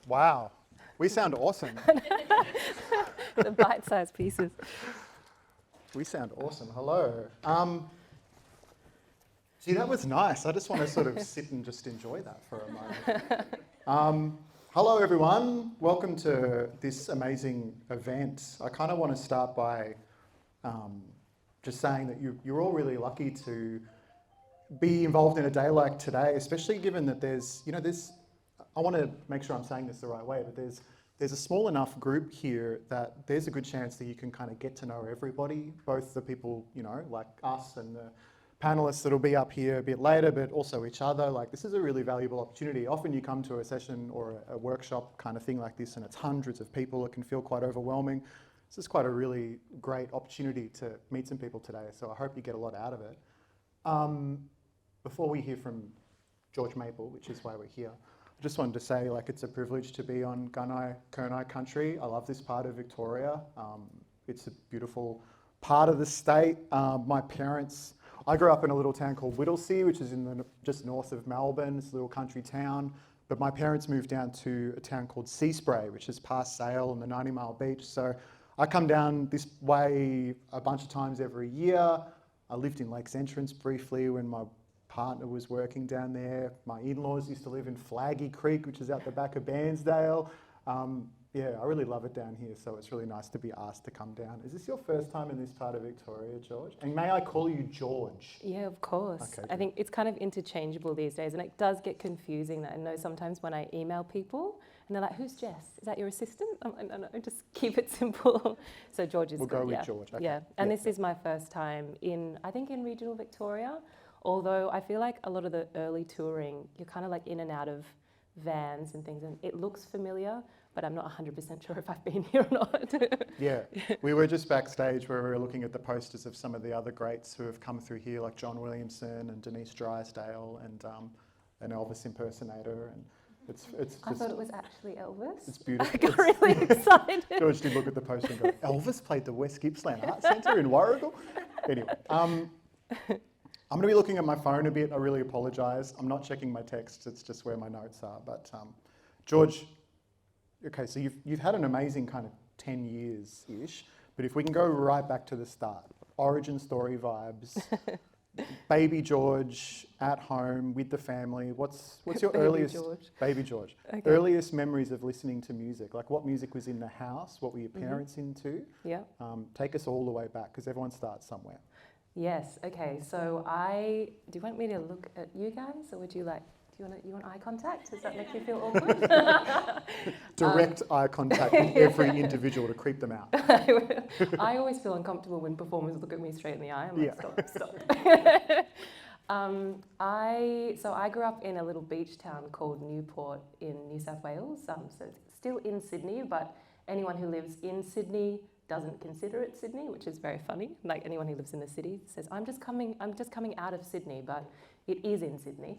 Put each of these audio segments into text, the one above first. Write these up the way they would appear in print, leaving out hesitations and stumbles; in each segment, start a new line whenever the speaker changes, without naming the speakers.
Wow, we sound awesome.
The bite-sized pieces.
We sound awesome. Hello. Gee, that was nice. I just want to sort of sit and just enjoy that for a moment. Hello, everyone. Welcome to this amazing event. I kind of want to start by just saying that you're all really lucky to be involved in a day like today, especially given that there's, I want to make sure I'm saying this the right way, but there's a small enough group here that there's a good chance that you can kind of get to know everybody, both the people, like us and the panelists that'll be up here a bit later, but also each other. Like, this is a really valuable opportunity. Often you come to a session or a workshop kind of thing like this and it's hundreds of people. It can feel quite overwhelming. This is quite a really great opportunity to meet some people today, so I hope you get a lot out of it. Before we hear from George Maple, which is why we're here, I just wanted to say, it's a privilege to be on Kurnai country. I love this part of Victoria. It's a beautiful part of the state. I grew up in a little town called Whittlesea, which is just north of Melbourne. It's a little country town. But my parents moved down to a town called Seaspray, which is past Sale and the 90 Mile Beach. So I come down this way a bunch of times every year. I lived in Lakes Entrance briefly when my partner was working down there. My in-laws used to live in Flaggy Creek, which is out the back of Bairnsdale. Yeah, I really love it down here, so it's really nice to be asked to come down. Is this your first time in this part of Victoria, George? And may I call you George?
Yeah, of course. Okay, I think it's kind of interchangeable these days, and it does get confusing. I know sometimes when I email people, and they're like, "Who's Jess? Is that your assistant?" I'm like, no, just keep it simple. So George is good.
We'll go with George. Okay.
Yeah, and this is my first time in regional Victoria, although I feel like a lot of the early touring, you're kind of in and out of vans and things, and it looks familiar, but I'm not 100% sure if I've been here or not.
Yeah, we were just backstage where we were looking at the posters of some of the other greats who have come through here, like John Williamson and Denise Drysdale and an Elvis impersonator, and it's just...
I thought it was actually Elvis.
It's beautiful.
I got really excited.
George did look at the poster and go, Elvis played the West Gippsland Art Centre in Warragul? Anyway, I'm going to be looking at my phone a bit. I really apologise. I'm not checking my texts. It's just where my notes are. But George, okay, so you've had an amazing kind of 10 years-ish. But if we can go right back to the start, origin story vibes, baby George at home with the family. What's your baby George? Okay. Earliest memories of listening to music? Like, what music was in the house? What were your parents into?
Yeah.
Take us all the way back, because everyone starts somewhere.
Yes, okay, so do you want me to look at you guys, or would you you want eye contact? Does that make you feel awkward?
Direct eye contact with every individual to creep them out.
I always feel uncomfortable when performers look at me straight in the eye. I'm like, stop. I grew up in a little beach town called Newport in New South Wales, so it's still in Sydney, but anyone who lives in Sydney doesn't consider it Sydney, which is very funny. Like, anyone who lives in the city says, I'm just coming out of Sydney, but it is in Sydney.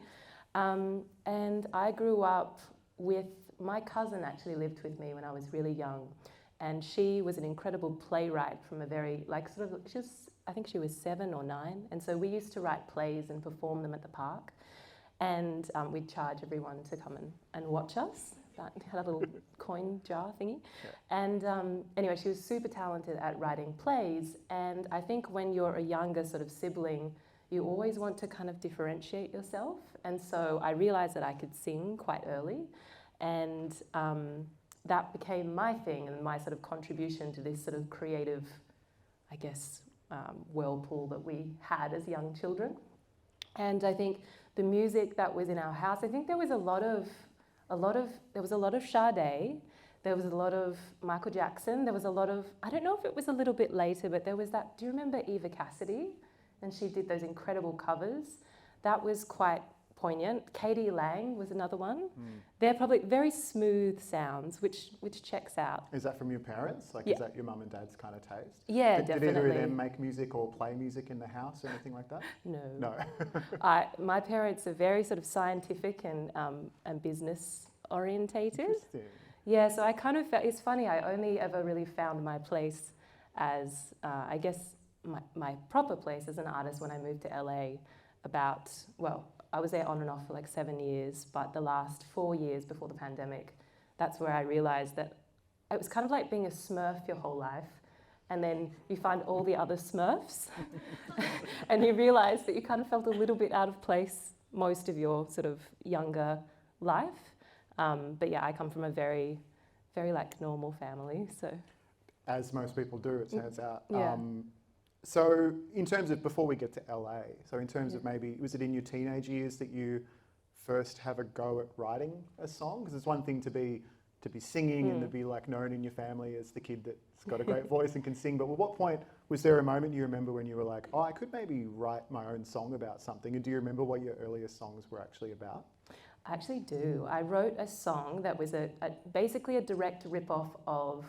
And I grew up with, my cousin actually lived with me when I was really young, and she was an incredible playwright from a very, I think she was 7 or 9, and so we used to write plays and perform them at the park, and we'd charge everyone to come and watch us. Had a little coin jar thingy. Yeah. And anyway, she was super talented at writing plays, and I think when you're a younger sort of sibling, you always want to kind of differentiate yourself, and so I realised that I could sing quite early, and that became my thing and my sort of contribution to this sort of creative, I guess, whirlpool that we had as young children. And I think the music that was in our house, I think there was a lot of Sade, there was a lot of Michael Jackson, there was a lot of, I don't know if it was a little bit later, but there was that, do you remember Eva Cassidy? And she did those incredible covers. That was quite poignant. Katie Lang was another one. They're probably very smooth sounds, which checks out.
Is that from your parents? Is that your mum and dad's kind of taste?
Yeah,
definitely. Did either of them make music or play music in the house or anything like that?
No. My parents are very sort of scientific and business orientated.
Interesting.
Yeah, so I kind of felt, it's funny, I only ever really found my place as, I guess, my proper place as an artist when I moved to LA I was there on and off for 7 years, but the last 4 years before the pandemic, that's where I realised that it was kind of like being a Smurf your whole life, and then you find all the other Smurfs, and you realise that you kind of felt a little bit out of place most of your sort of younger life. But yeah, I come from a very, very like normal family, so.
As most people do, it turns out.
Yeah.
So in terms of, before we get to LA, so in terms of maybe, was it in your teenage years that you first have a go at writing a song? Because it's one thing to be singing and to be like known in your family as the kid that's got a great voice and can sing, but at what point was there a moment you remember when you were like, oh, I could maybe write my own song about something? And do you remember what your earliest songs were actually about?
I actually do. I wrote a song that was basically a direct rip-off of,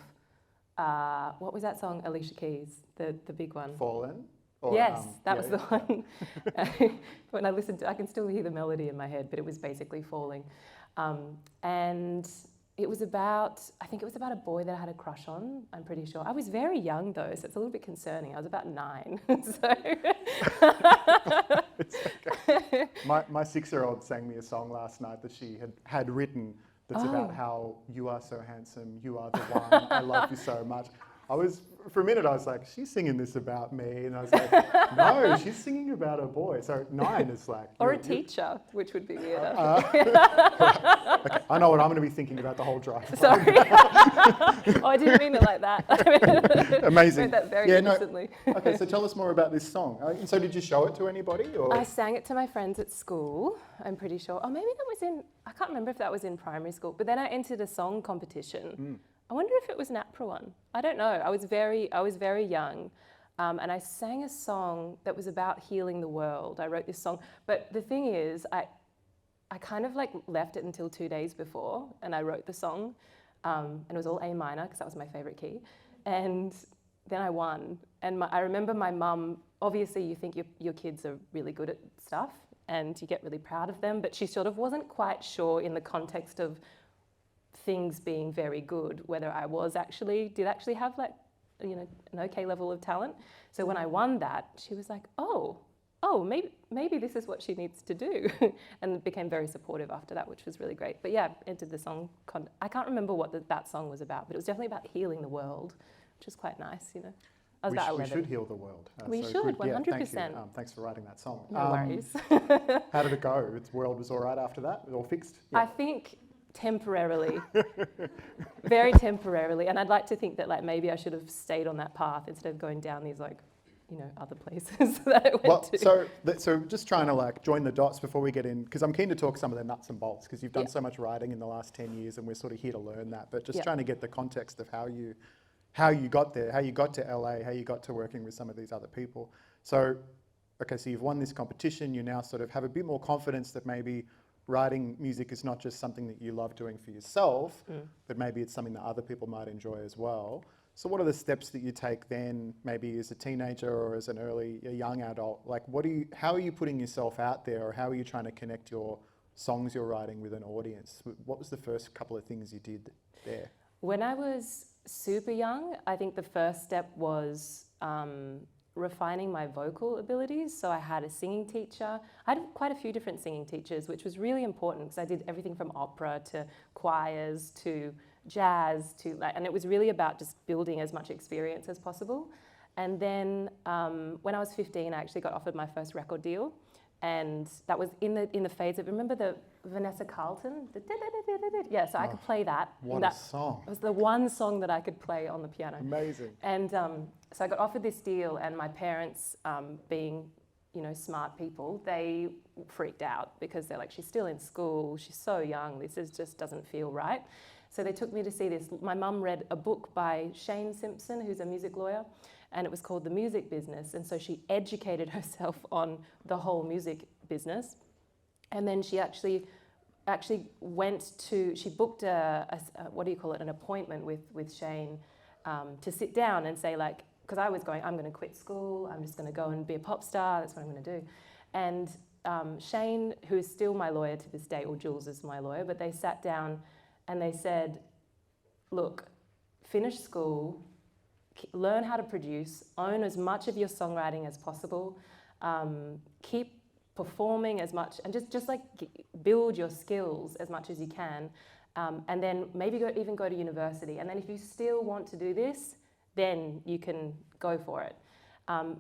what was that song, Alicia Keys, the big one?
Fallen?
Yes, that was the one. When I listened to, I can still hear the melody in my head, but it was basically Falling. And it was about, I think it was about a boy that I had a crush on, I'm pretty sure. I was very young though, so it's a little bit concerning. I was about 9, so.
It's okay. My 6-year-old sang me a song last night that she had written that's about how you are so handsome, you are the one, I love you so much. For a minute I was like, she's singing this about me, and I was like, no, she's singing about a boy. So 9 is like...
Or a teacher, which would be weirder.
Okay, I know what I'm going to be thinking about the whole drive.
Sorry. Oh, I didn't mean it like that.
Amazing.
I meant that very innocently.
No. Okay, so tell us more about this song. So did you show it to anybody? Or?
I sang it to my friends at school, I'm pretty sure. Oh, maybe that was in, I can't remember if that was in primary school, but then I entered a song competition. I wonder if it was an APRA one. I don't know. I was very young, and I sang a song that was about healing the world. I wrote this song, but the thing is, I kind of like left it until 2 days before, and I wrote the song, and it was all A minor because that was my favorite key, and then I won. And I remember my mum. Obviously, you think your kids are really good at stuff, and you get really proud of them, but she sort of wasn't quite sure in the context of things being very good, whether I did actually have like, you know, an okay level of talent. So when I won that, she was like, oh, maybe this is what she needs to do, and became very supportive after that, which was really great. But yeah, entered the song. I can't remember what that song was about, but it was definitely about healing the world, which is quite nice, you know. I was about 11.
We should heal the world.
We should, 100%.
Yeah, thank you. Thanks for writing that song.
No worries.
How did it go? The world was all right after that? It was all fixed? Yeah.
I think temporarily, very temporarily, and I'd like to think that like maybe I should have stayed on that path instead of going down these like, you know, other places that I went to.
So just trying to like join the dots before we get in, because I'm keen to talk some of the nuts and bolts, because you've done so much writing in the last 10 years, and we're sort of here to learn that. But just trying to get the context of how you got there, how you got to LA, how you got to working with some of these other people. So, okay, so you've won this competition. You now sort of have a bit more confidence that maybe writing music is not just something that you love doing for yourself, but maybe it's something that other people might enjoy as well. So what are the steps that you take then, maybe as a teenager or as a young adult? Like, how are you putting yourself out there, or how are you trying to connect your songs you're writing with an audience? What was the first couple of things you did there?
When I was super young, I think the first step was refining my vocal abilities. So I had a singing teacher. I had quite a few different singing teachers, which was really important because I did everything from opera to choirs to jazz to and it was really about just building as much experience as possible. And then when I was 15, I actually got offered my first record deal, and that was in the phase of, remember the Vanessa Carlton? Yeah, so I could play that.
What a song.
It was the one song that I could play on the piano.
Amazing.
And so I got offered this deal, and my parents, being, you know, smart people, they freaked out because they're like, she's still in school, she's so young, just doesn't feel right. So they took me to see this. My mum read a book by Shane Simpson, who's a music lawyer, and it was called The Music Business. And so she educated herself on the whole music business. And then she actually she booked an appointment with Shane to sit down and say, like, because I was going, I'm going to quit school, I'm just going to go and be a pop star, that's what I'm going to do. And Shane, who is still my lawyer to this day, or Jules is my lawyer, but they sat down and they said, look, finish school, learn how to produce, own as much of your songwriting as possible, keep performing as much, and just like build your skills as much as you can, and then maybe even go to university. And then if you still want to do this, then you can go for it.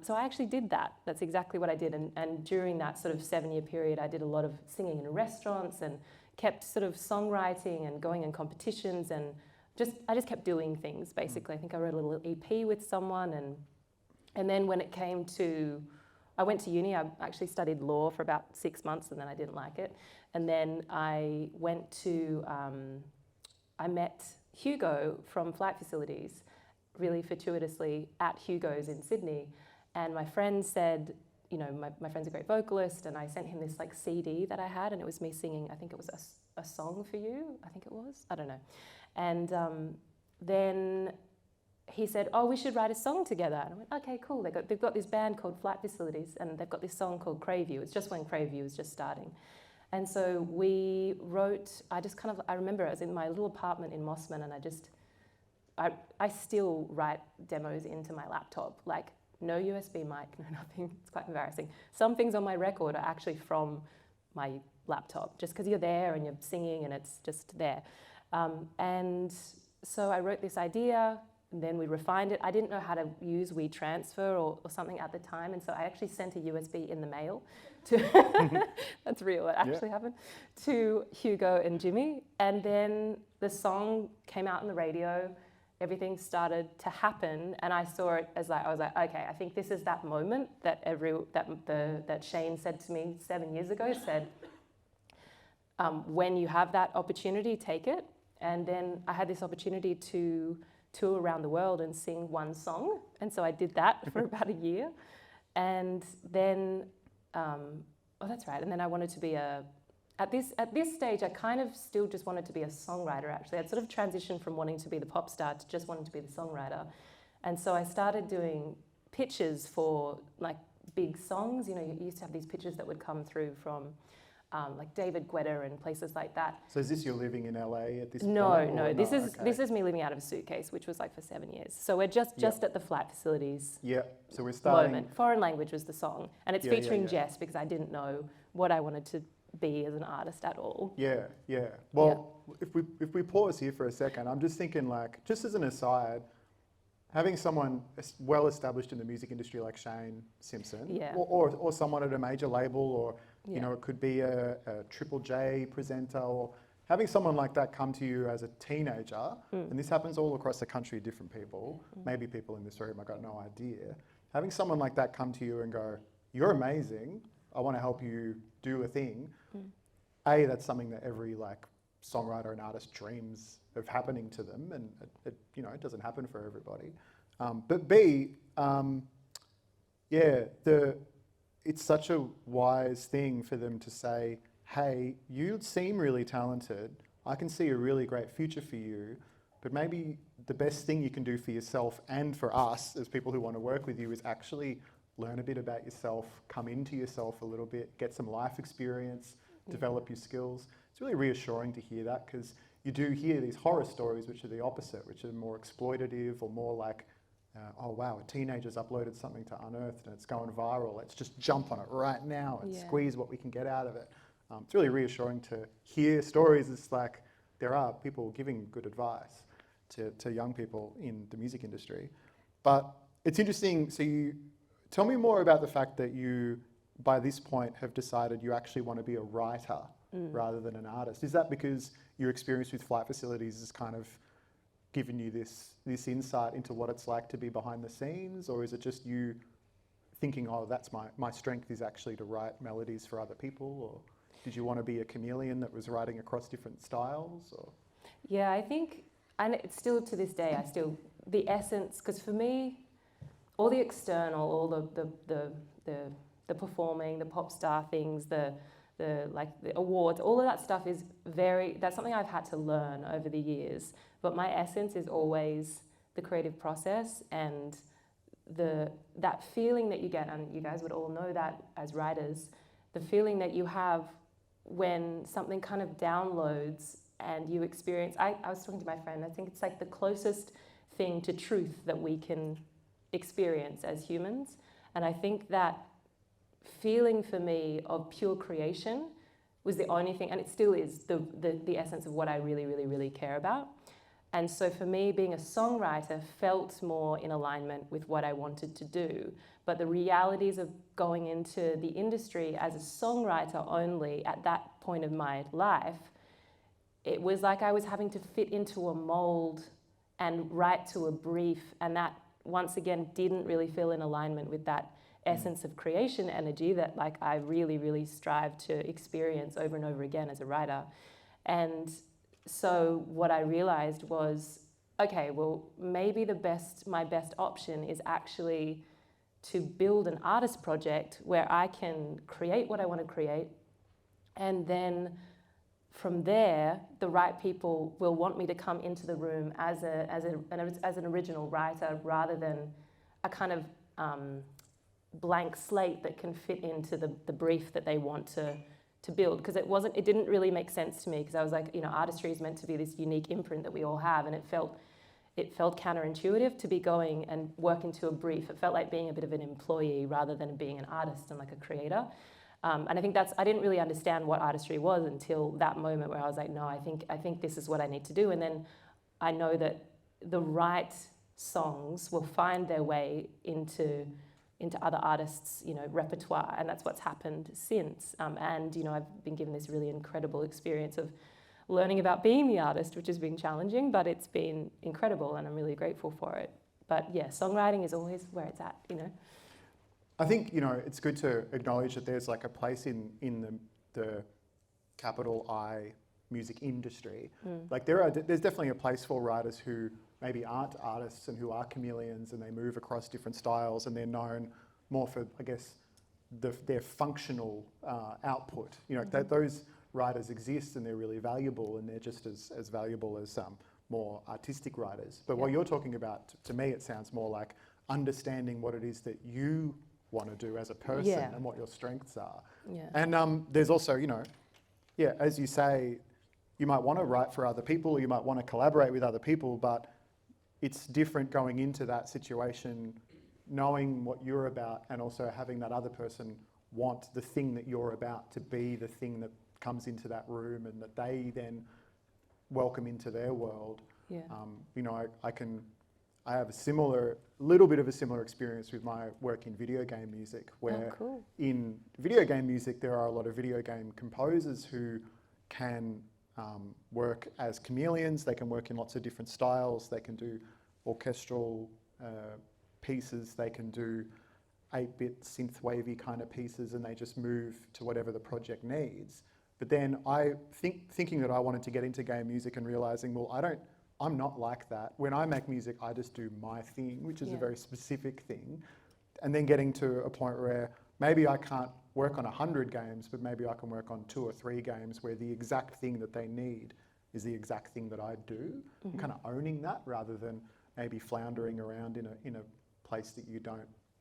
So I actually did that. That's exactly what I did. And during that sort of 7-year period, I did a lot of singing in restaurants and kept sort of songwriting and going in competitions, and I just kept doing things, basically. I think I wrote a little EP with someone, and then when it came to, I went to uni. I actually studied law for about 6 months, and then I didn't like it. And then I went to, I met Hugo from Flight Facilities, really fortuitously at Hugo's in Sydney. And my friend said, you know, my friend's a great vocalist, and I sent him this like CD that I had, and it was me singing, I think it was a song for you, I think it was, I don't know. And then he said, oh, we should write a song together. And I went, okay, cool. They've got this band called Flight Facilities, and they've got this song called Crave You. It's just when Crave You was just starting. And so we wrote, I remember I was in my little apartment in Mossman, and I still write demos into my laptop, like no USB mic, no nothing. It's quite embarrassing. Some things on my record are actually from my laptop, just because you're there and you're singing and it's just there. And so I wrote this idea, and then we refined it. I didn't know how to use WeTransfer or something at the time, and so I actually sent a USB in the mail to, that's real, it actually happened, to Hugo and Jimmy. And then the song came out on the radio, everything started to happen, and I saw it as like, I was like, okay, I think this is that moment that that Shane said to me 7 years ago, said, when you have that opportunity, take it. And then I had this opportunity to tour around the world and sing one song, and so I did that for about a year. And then, oh, that's right, and then I wanted to be at this stage, I kind of still just wanted to be a songwriter, actually. I'd sort of transitioned from wanting to be the pop star to just wanting to be the songwriter. And so I started doing pitches for like big songs. You know, you used to have these pitches that would come through from like David Guetta and places like that.
So is this you living in LA at this
No,
point?
no, this is me living out of a suitcase, which was like for 7 years. So we're just at the Flight Facilities.
Yeah, so we're starting.
Moment. Foreign Language was the song, and it's featuring Jess, because I didn't know what I wanted to be as an artist at all.
Yeah, yeah. Well, if we pause here for a second, I'm just thinking, like, just as an aside, having someone well established in the music industry like Shane Simpson, or someone at a major label, or you know, it could be a Triple J presenter, or having someone like that come to you as a teenager, and this happens all across the country, different people, maybe people in this room, I've got no idea. Having someone like that come to you and go, you're amazing, I want to help you do a thing. A, that's something that every like songwriter and artist dreams of happening to them, and it you know, it doesn't happen for everybody. But B, it's such a wise thing for them to say, hey, you seem really talented, I can see a really great future for you, but maybe the best thing you can do for yourself and for us as people who want to work with you is actually learn a bit about yourself, come into yourself a little bit, get some life experience, develop your skills. It's really reassuring to hear that, because you do hear these horror stories which are the opposite, which are more exploitative or more like, oh wow, a teenager's uploaded something to Unearthed and it's going viral, let's just jump on it right now and squeeze what we can get out of it. It's really reassuring to hear stories. It's like there are people giving good advice to young people in the music industry. But it's interesting, so you tell me more about the fact that you, by this point, have decided you actually want to be a writer rather than an artist. Is that because your experience with Flight Facilities has kind of given you this insight into what it's like to be behind the scenes, or is it just you thinking, oh, that's my strength is actually to write melodies for other people, or did you want to be a chameleon that was writing across different styles? Or?
Yeah, I think, and it's still to this day, the essence, because for me, all the external, all the performing, the pop star things, the awards, all of that stuff is that's something I've had to learn over the years. But my essence is always the creative process and that feeling that you get, and you guys would all know that as writers, the feeling that you have when something kind of downloads and you experience. I was talking to my friend, I think it's like the closest thing to truth that we can experience as humans. And I think that feeling for me of pure creation was the only thing, and it still is the essence of what I really, really, really care about. And so for me, being a songwriter felt more in alignment with what I wanted to do. But the realities of going into the industry as a songwriter only at that point of my life, it was like I was having to fit into a mold and write to a brief, and that once again didn't really feel in alignment with that essence of creation energy that like I really, really strive to experience over and over again as a writer. And so what I realized was, okay, well, maybe my best option is actually to build an artist project where I can create what I want to create, and then from there, the right people will want me to come into the room as an original writer rather than a kind of blank slate that can fit into the brief that they want to build. Because it didn't really make sense to me, because I was like, artistry is meant to be this unique imprint that we all have, and it felt counterintuitive to be going and working to a brief. It felt like being a bit of an employee rather than being an artist and like a creator. And I think I didn't really understand what artistry was until that moment where I was like, no, I think this is what I need to do. And then I know that the right songs will find their way into other artists' repertoire, and that's what's happened since. And I've been given this really incredible experience of learning about being the artist, which has been challenging, but it's been incredible, and I'm really grateful for it. But yeah, songwriting is always where it's at.
I think, it's good to acknowledge that there's like a place in the capital I music industry. Like there's definitely a place for writers who maybe aren't artists and who are chameleons, and they move across different styles, and they're known more for, I guess, their functional output. That those writers exist and they're really valuable, and they're just as valuable as more artistic writers. But what you're talking about, to me, it sounds more like understanding what it is that you want to do as a person and what your strengths are.
Yeah.
And there's also, as you say, you might want to write for other people, or you might want to collaborate with other people, but it's different going into that situation, knowing what you're about, and also having that other person want the thing that you're about to be the thing that comes into that room and that they then welcome into their world.
Yeah.
I have a little bit of a similar experience with my work in video game music, where in video game music there are a lot of video game composers who can work as chameleons. They can work in lots of different styles. They can do orchestral pieces. They can do 8-bit synth-wavy kind of pieces, and they just move to whatever the project needs. But then thinking that I wanted to get into game music and realizing, well, I'm not like that. When I make music, I just do my thing, which is a very specific thing. And then getting to a point where maybe I can't work on 100 games, but maybe I can work on 2 or 3 games where the exact thing that they need is the exact thing that I do. And kind of owning that, rather than maybe floundering around in a place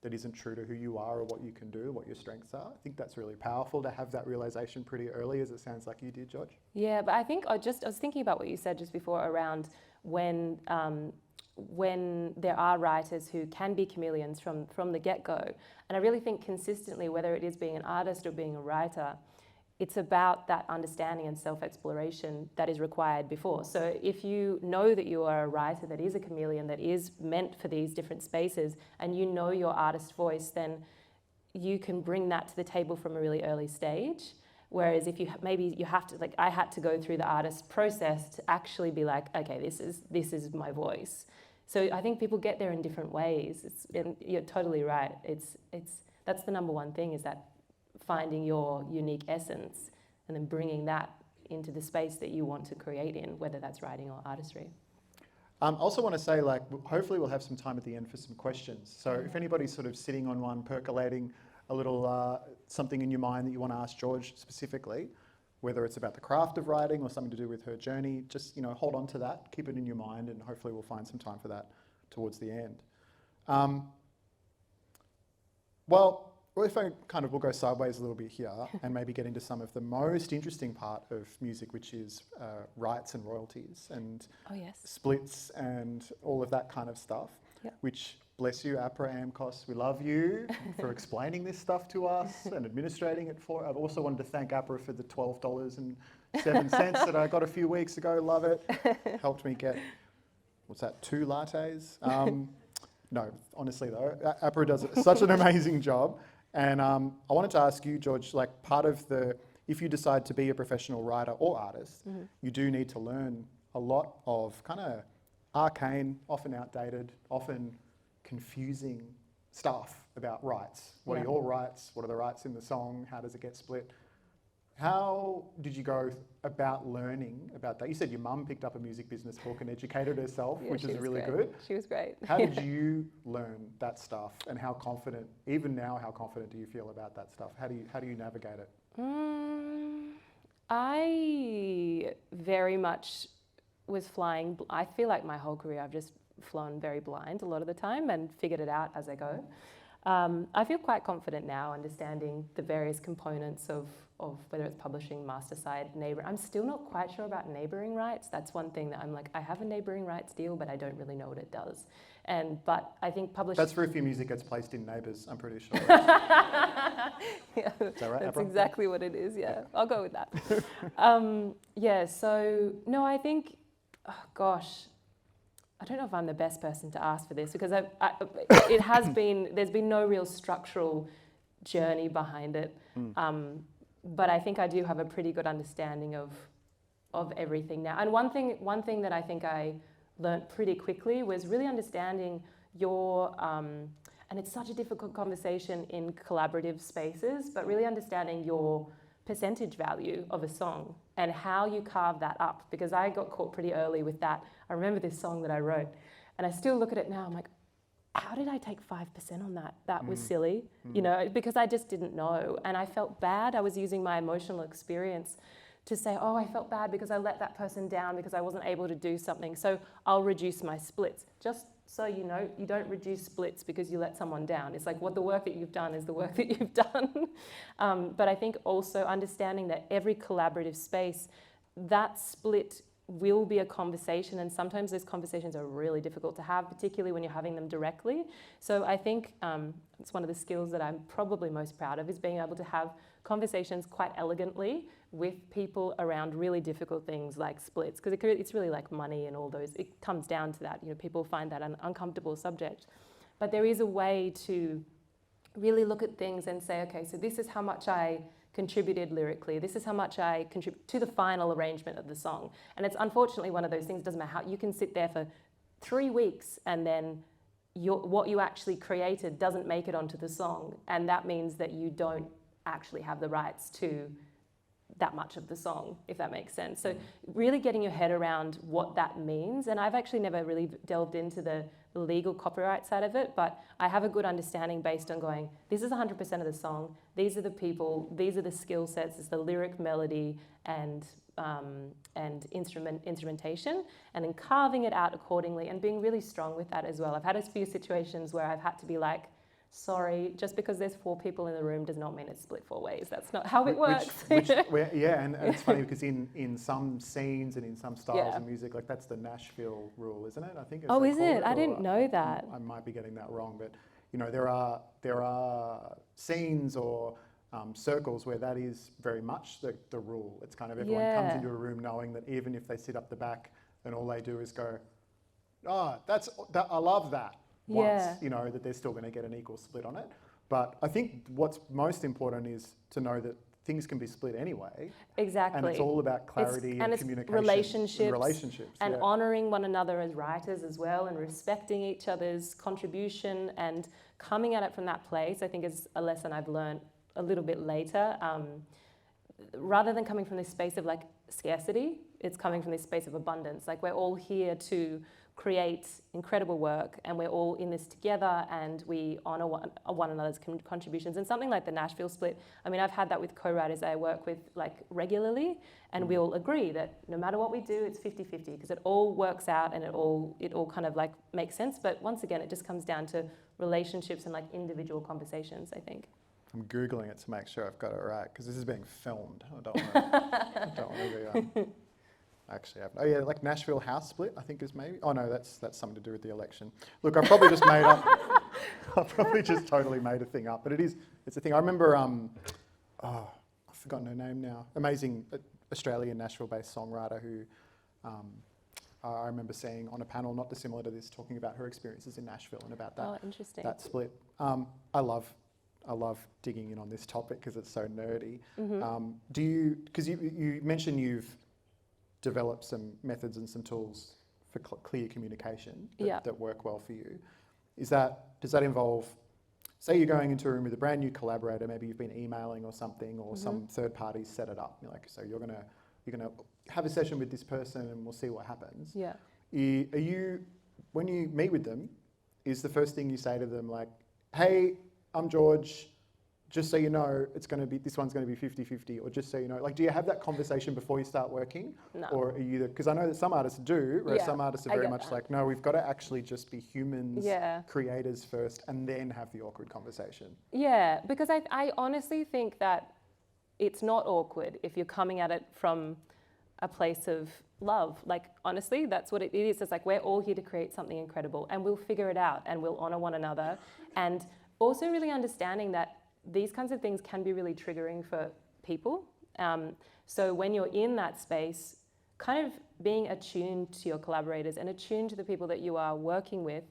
that isn't true to who you are or what you can do, what your strengths are. I think that's really powerful to have that realization pretty early, as it sounds like you did, George.
Yeah, but I think I was thinking about what you said just before around when there are writers who can be chameleons from the get-go. And I really think consistently, whether it is being an artist or being a writer, it's about that understanding and self-exploration that is required before. So if you know that you are a writer that is a chameleon, that is meant for these different spaces, and you know your artist voice, then you can bring that to the table from a really early stage. Whereas if you have to, like I had to go through the artist process to actually be like, okay, this is my voice. So I think people get there in different ways. And you're totally right. That's the number one thing, is that finding your unique essence and then bringing that into the space that you want to create in, whether that's writing or artistry.
I also want to say, hopefully we'll have some time at the end for some questions. So if anybody's sort of sitting on one, percolating a little something in your mind that you want to ask George specifically, whether it's about the craft of writing or something to do with her journey, just hold on to that, keep it in your mind, and hopefully we'll find some time for that towards the end. Well, if we'll go sideways a little bit here and maybe get into some of the most interesting part of music, which is rights and royalties and splits and all of that kind of stuff, which Bless you, APRA, AMCOS. We love you for explaining this stuff to us and administrating it for. I've also wanted to thank APRA for the $12.07 that I got a few weeks ago. Love it. Helped me get, 2 lattes? No, honestly though, APRA does such an amazing job. And I wanted to ask you, George, like part of if you decide to be a professional writer or artist, you do need to learn a lot of kind of arcane, often outdated, often confusing stuff about rights. What are your rights? What are the rights in the song? How does it get split? How did you go about learning about that? You said your mum picked up a music business book and educated herself, which is really good.
She was great.
How did you learn that stuff, and how confident, even now, how confident do you feel about that stuff? How do you navigate it?
I very much was flying. I feel like my whole career I've just flown very blind a lot of the time and figured it out as I go. I feel quite confident now understanding the various components of whether it's publishing, master side, neighbor. I'm still not quite sure about neighboring rights. That's one thing that I'm like, I have a neighboring rights deal, but I don't really know what it does. But I think publishing...
That's for if your music gets placed in Neighbours, I'm pretty sure.
Yeah,
is that right,
that's
Abra?
exactly what it is, yeah. I'll go with that. So, no, I think, oh gosh, I don't know if I'm the best person to ask for this because there's been no real structural journey behind it. But I think I do have a pretty good understanding of everything now. And one thing that I think I learnt pretty quickly was really understanding your, and it's such a difficult conversation in collaborative spaces, but really understanding your percentage value of a song and how you carve that up, because I got caught pretty early with that. I remember this song that I wrote and I still look at it now, I'm like, how did I take 5% on that? That was silly, you know, because I just didn't know. And I felt bad. I was using my emotional experience to say, oh, I felt bad because I let that person down because I wasn't able to do something. So I'll reduce my splits. Just so you know, you don't reduce splits because you let someone down. It's like the work that you've done is the work that you've done. But I think also understanding that every collaborative space, that split will be a conversation, and sometimes those conversations are really difficult to have, particularly when you're having them directly. So I think it's one of the skills that I'm probably most proud of, is being able to have conversations quite elegantly with people around really difficult things like splits, because it's really like money and all those, it comes down to that. You know, people find that an uncomfortable subject. But there is a way to really look at things and say, okay, so this is how much I contributed lyrically. This is how much I contribute to the final arrangement of the song. And it's unfortunately one of those things, doesn't matter how, you can sit there for 3 weeks and then what you actually created doesn't make it onto the song. And that means that you don't actually have the rights to that much of the song, if that makes sense. So really getting your head around what that means. And I've actually never really delved into the legal copyright side of it, but I have a good understanding based on going, this is 100% of the song, these are the people, these are the skill sets, it's the lyric, melody, and instrumentation, and then carving it out accordingly and being really strong with that as well. I've had a few situations where I've had to be like, sorry, just because there's 4 people in the room does not mean it's split 4 ways. That's not how it works.
And it's funny because in some scenes and in some styles of music, like that's the Nashville rule, isn't it? I think.
Oh, is it? I didn't know that.
I might be getting that wrong, but you know, there are scenes or circles where that is very much the rule. It's kind of everyone comes into a room knowing that even if they sit up the back and all they do is go, oh, I love that. You know, that they're still going to get an equal split on it. But I think what's most important is to know that things can be split anyway.
Exactly.
And it's all about clarity and communication.
Relationships. And honouring one another as writers as well, and respecting each other's contribution and coming at it from that place, I think is a lesson I've learned a little bit later. Rather than coming from this space of like scarcity, it's coming from this space of abundance. Like we're all here to create incredible work, and we're all in this together, and we honour one another's contributions. And something like the Nashville split, I mean, I've had that with co-writers that I work with like regularly, and we all agree that no matter what we do, it's 50-50, because it all works out and it all kind of like makes sense. But once again, it just comes down to relationships and like individual conversations, I think.
I'm Googling it to make sure I've got it right, because this is being filmed. I don't want to be Actually haven't. Oh yeah, like Nashville house split, I think is maybe. Oh no, that's something to do with the election. Look, I probably just made up. I probably just totally made a thing up, but it's a thing. I remember. I've forgotten her name now. Amazing Australian Nashville-based songwriter who I remember seeing on a panel not dissimilar to this, talking about her experiences in Nashville and about that.
Oh, interesting.
That split. I love digging in on this topic because it's so nerdy. Because you mentioned you've developed some methods and some tools for clear communication that work well for you. Does that involve, say you're going into a room with a brand new collaborator, maybe you've been emailing or something, or some third party set it up. You're like, so you're gonna have a session with this person and we'll see what happens.
Yeah.
Are you, when you meet with them, is the first thing you say to them like, hey, I'm George, just so you know, this one's going to be 50-50, or just so you know, like, do you have that conversation before you start working?
No.
Or are you, because I know that some artists do, whereas some artists are very much like, no, we've got to actually just be humans, creators first, and then have the awkward conversation. Yeah,
because I honestly think that it's not awkward if you're coming at it from a place of love. Like, honestly, that's what it is. It's like, we're all here to create something incredible, and we'll figure it out, and we'll honor one another. And also really understanding that these kinds of things can be really triggering for people. So when you're in that space, kind of being attuned to your collaborators and attuned to the people that you are working with,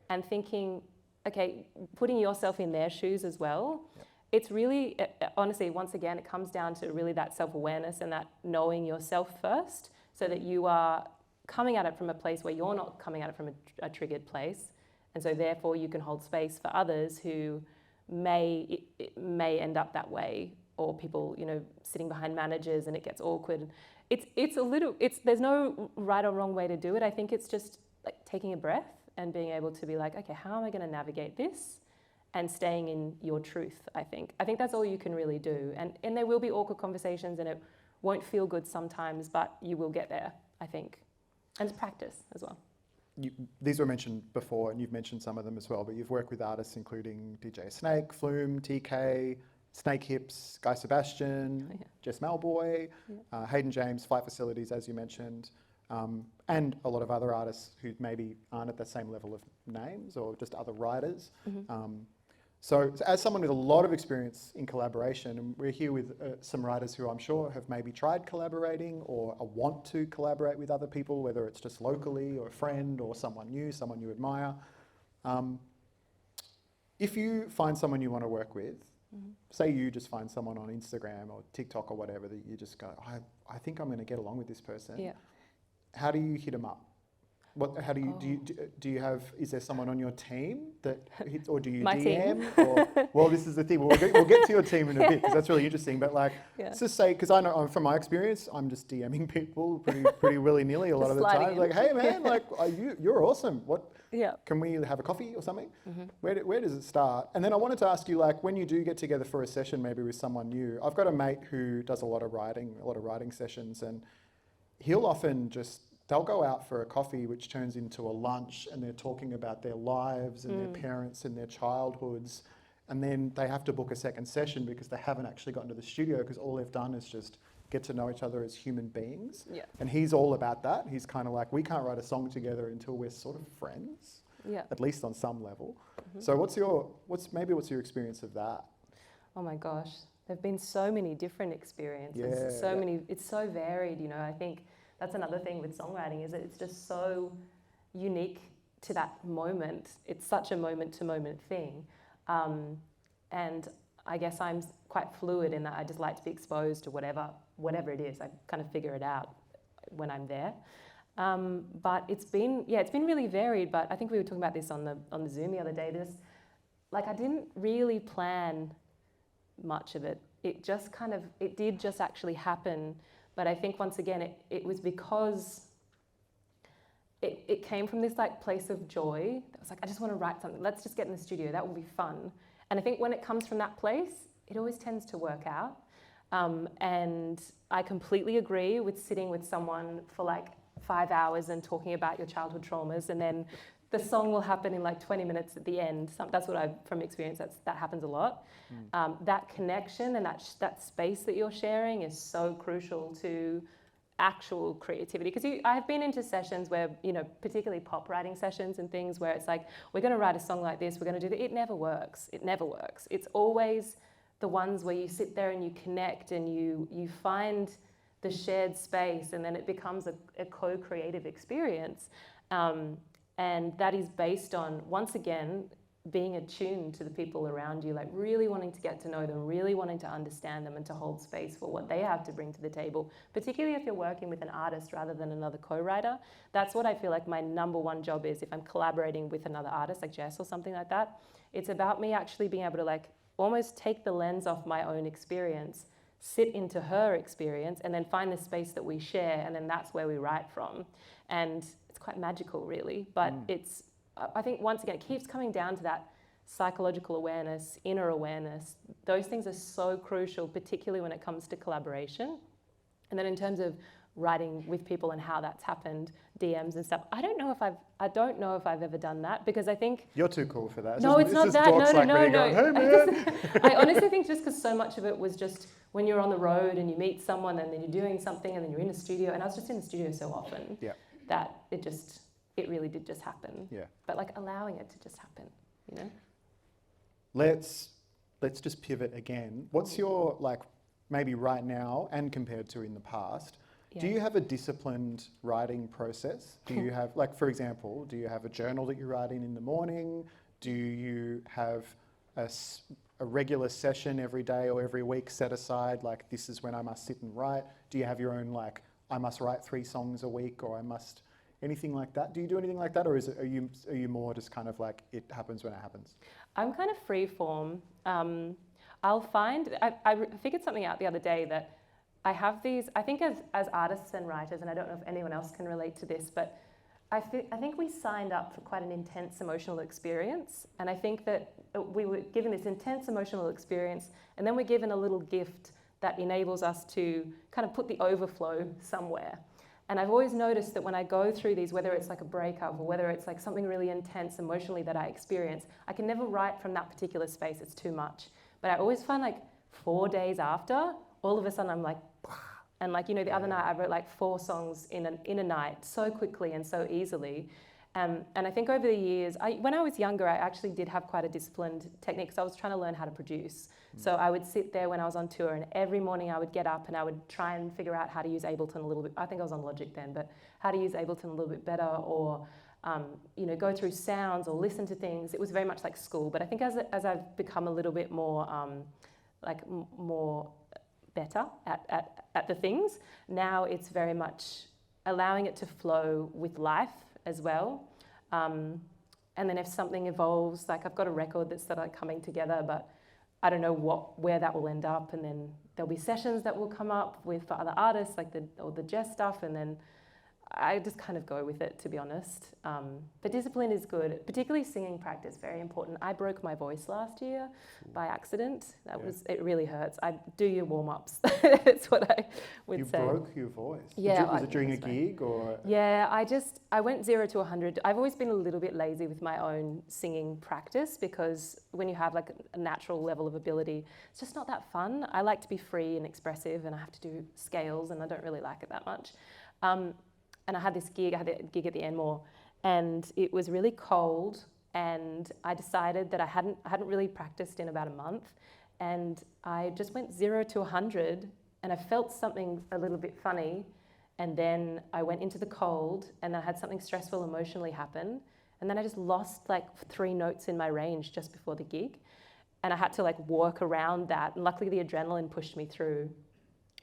and thinking, okay, putting yourself in their shoes as well. Yep. It's really, honestly, once again, it comes down to really that self-awareness and that knowing yourself first, so that you are coming at it from a place where you're not coming at it from a triggered place. And so therefore you can hold space for others who may end up that way, or people, sitting behind managers and it gets awkward. There's no right or wrong way to do it. I think it's just like taking a breath and being able to be like, okay, how am I going to navigate this? And staying in your truth, I think that's all you can really do. And there will be awkward conversations and it won't feel good sometimes, but you will get there, I think. And it's practice as well.
These were mentioned before, and you've mentioned some of them as well, but you've worked with artists including DJ Snake, Flume, TK, Snake Hips, Guy Sebastian, Jess Malboy, Hayden James, Flight Facilities, as you mentioned, and a lot of other artists who maybe aren't at the same level of names, or just other writers. So as someone with a lot of experience in collaboration, and we're here with some writers who I'm sure have maybe tried collaborating or want to collaborate with other people, whether it's just locally or a friend or someone you admire. If you find someone you want to work with, say you just find someone on Instagram or TikTok or whatever that you just go, I think I'm going to get along with this person. Yeah. How do you hit them up? How do you do you have? Is there someone on your team that hits, or do you
My
DM?
Team.
Or, well, this is the thing. We'll get to your team in a bit because that's really interesting. But like, let's just say, because I know from my experience, I'm just DMing people pretty willy nilly a lot of the time. Like, hey man, like you're awesome. What? Yeah. Can we have a coffee or something? Where does it start? And then I wanted to ask you, like, when you do get together for a session, maybe with someone new. I've got a mate who does a lot of writing sessions, and he'll often they'll go out for a coffee, which turns into a lunch, and they're talking about their lives and their parents and their childhoods. And then they have to book a second session because they haven't actually gotten to the studio, because all they've done is just get to know each other as human beings. Yeah. And he's all about that. He's kind of like, we can't write a song together until we're sort of friends, at least on some level. So what's your experience of that?
Oh my gosh, there've been so many different experiences. It's so varied, I think. That's another thing with songwriting, is that it's just so unique to that moment. It's such a moment-to-moment thing. And I guess I'm quite fluid in that I just like to be exposed to whatever it is. I kind of figure it out when I'm there. But it's been really varied, but I think we were talking about this on the Zoom the other day. I didn't really plan much of it. It did just actually happen. But I think once again, it was because it came from this place of joy. That was like, I just want to write something. Let's just get in the studio. That will be fun. And I think when it comes from that place, it always tends to work out. And I completely agree with sitting with someone for 5 hours and talking about your childhood traumas, and then the song will happen in 20 minutes at the end. That's what from experience, that happens a lot. That connection and that space that you're sharing is so crucial to actual creativity. Because I've been into sessions where, you know, particularly pop writing sessions and things where it's like, we're going to write a song like this, we're going to do that. It never works. It never works. It's always the ones where you sit there and you connect and you find the shared space, and then it becomes a co-creative experience. And that is based on, once again, being attuned to the people around you, like really wanting to get to know them, really wanting to understand them and to hold space for what they have to bring to the table, particularly if you're working with an artist rather than another co-writer. That's what I feel like my number one job is if I'm collaborating with another artist like Jess or something like that. It's about me actually being able to like almost take the lens off my own experience, sit into her experience, and then find the space that we share, and then that's where we write from. And it's quite magical, really, but I think, once again, it keeps coming down to that psychological awareness, inner awareness. Those things are so crucial, particularly when it comes to collaboration. And then in terms of writing with people and how that's happened, DMs and stuff, I don't know if I've ever done that, because I think...
You're too cool for that.
No, it's not that. No.
Going, hey, man.
I honestly think just because so much of it was just when you're on the road and you meet someone and then you're doing something and then you're in a studio, and I was just in the studio so often that it really did just happen.
Yeah.
But like allowing it to just happen, you know?
Let's just pivot again. What's your, like, maybe right now and compared to in the past, do you have a disciplined writing process? Do you have, like, for example, do you have a journal that you write in the morning? Do you have a regular session every day or every week set aside, like, this is when I must sit and write? Do you have your own, like, I must write 3 songs a week, or I must... Anything like that? Do you do anything like that, or are you more just kind of like it happens when it happens?
I'm kind of free form. I'll find, I figured something out the other day that I have these, I think as artists and writers, and I don't know if anyone else can relate to this, but I think we signed up for quite an intense emotional experience. And I think that we were given this intense emotional experience, and then we're given a little gift that enables us to kind of put the overflow somewhere. And I've always noticed that when I go through these, whether it's like a breakup or whether it's like something really intense emotionally that I experience, I can never write from that particular space. It's too much. But I always find like 4 days after, all of a sudden I'm like, and like, you know, the other night I wrote like 4 songs in a night so quickly and so easily. And I think over the years, when I was younger, I actually did have quite a disciplined technique, because I was trying to learn how to produce. So I would sit there when I was on tour, and every morning I would get up and I would try and figure out how to use Ableton a little bit. I think I was on Logic then, but how to use Ableton a little bit better, or you know, go through sounds or listen to things. It was very much like school. But I think as I've become a little bit more more better at the things, now it's very much allowing it to flow with life as well. And then if something evolves, like I've got a record that's sort of coming together, but I don't know where that will end up, and then there'll be sessions that will come up for other artists, like the Jess stuff, and then I just kind of go with it, to be honest. But discipline is good, particularly singing practice, very important. I broke my voice last year by accident. It really hurts. I do your warm-ups. That's what I would say.
You broke your voice?
Yeah.
Was it during a gig or?
Yeah, I went 0 to 100. I've always been a little bit lazy with my own singing practice, because when you have like a natural level of ability, it's just not that fun. I like to be free and expressive, and I have to do scales, and I don't really like it that much. And I had this gig, at the Enmore, and it was really cold, and I decided that I hadn't really practiced in about a month, and I just went 0 to 100, and I felt something a little bit funny, and then I went into the cold, and I had something stressful emotionally happen, and then I just lost like 3 notes in my range just before the gig, and I had to like work around that, and luckily the adrenaline pushed me through.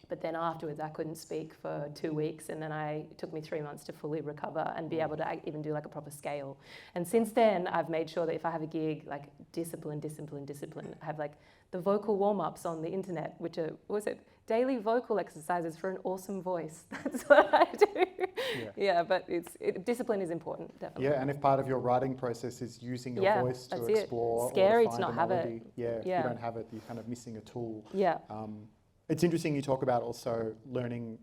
But then afterwards, I couldn't speak for 2 weeks, and then it took me 3 months to fully recover and be able to even do like a proper scale. And since then, I've made sure that if I have a gig, like discipline. I have like the vocal warm-ups on the internet, which are, daily vocal exercises for an awesome voice. That's what I do. Yeah, but discipline is important, definitely.
Yeah, and if part of your writing process is using your voice to explore,
scary
or to
to not have
melody,
it.
If you don't have it, you're kind of missing a tool.
Yeah.
It's interesting you talk about also learning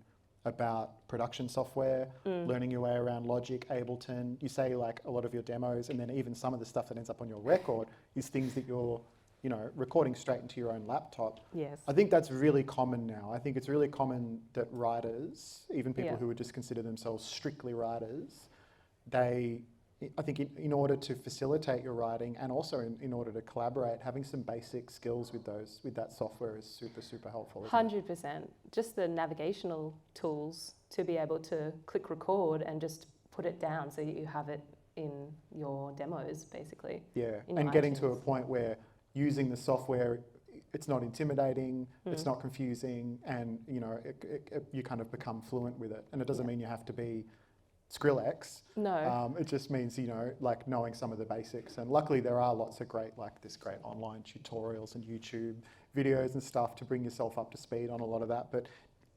about production software, learning your way around Logic, Ableton. You say like a lot of your demos, and then even some of the stuff that ends up on your record is things that you're recording straight into your own laptop.
Yes.
I think that's really common now. I think it's really common that writers, even people who would just consider themselves strictly writers, I think in order to facilitate your writing and also in order to collaborate, having some basic skills with that software is super, super helpful.
100%. Just the navigational tools to be able to click record and just put it down so you have it in your demos, basically.
Yeah,
and
getting to a point where using the software, it's not intimidating, it's not confusing, and you kind of become fluent with it. And it doesn't mean you have to be Skrillex.
No.
It just means, like knowing some of the basics. And luckily there are lots of great online tutorials and YouTube videos and stuff to bring yourself up to speed on a lot of that. But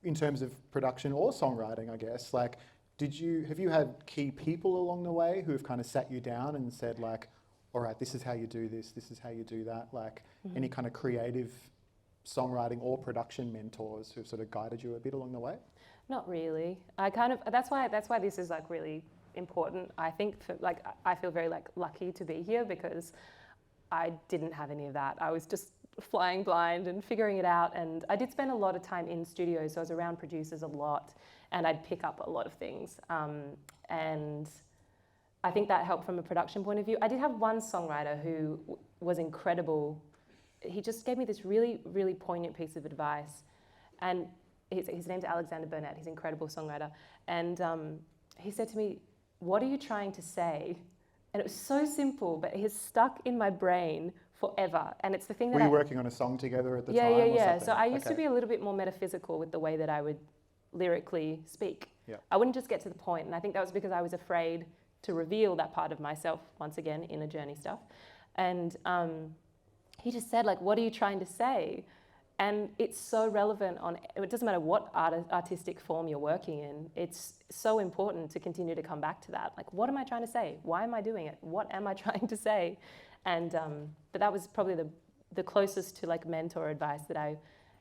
in terms of production or songwriting, I guess, like, have you had key people along the way who have kind of sat you down and said like, all right, this is how you do this is how you do that? Like any kind of creative songwriting or production mentors who've sort of guided you a bit along the way?
Not really. That's why this is like really important. I think I feel very lucky to be here because I didn't have any of that. I was just flying blind and figuring it out. And I did spend a lot of time in studios, so I was around producers a lot, and I'd pick up a lot of things. And I think that helped from a production point of view. I did have one songwriter who was incredible. He just gave me this really, really poignant piece of advice, and his name's Alexander Burnett. He's an incredible songwriter. And he said to me, "What are you trying to say?" And it was so simple, but it has stuck in my brain forever. And it's the thing that
Were you working on a song together at the time?
Yeah. So I used to be a little bit more metaphysical with the way that I would lyrically speak.
Yeah.
I wouldn't just get to the point. And I think that was because I was afraid to reveal that part of myself, once again, inner journey stuff. And he just said, like, what are you trying to say? And it's so relevant it doesn't matter what artistic form you're working in, it's so important to continue to come back to that. Like, what am I trying to say? Why am I doing it? What am I trying to say? And, but that was probably the closest to like mentor advice that I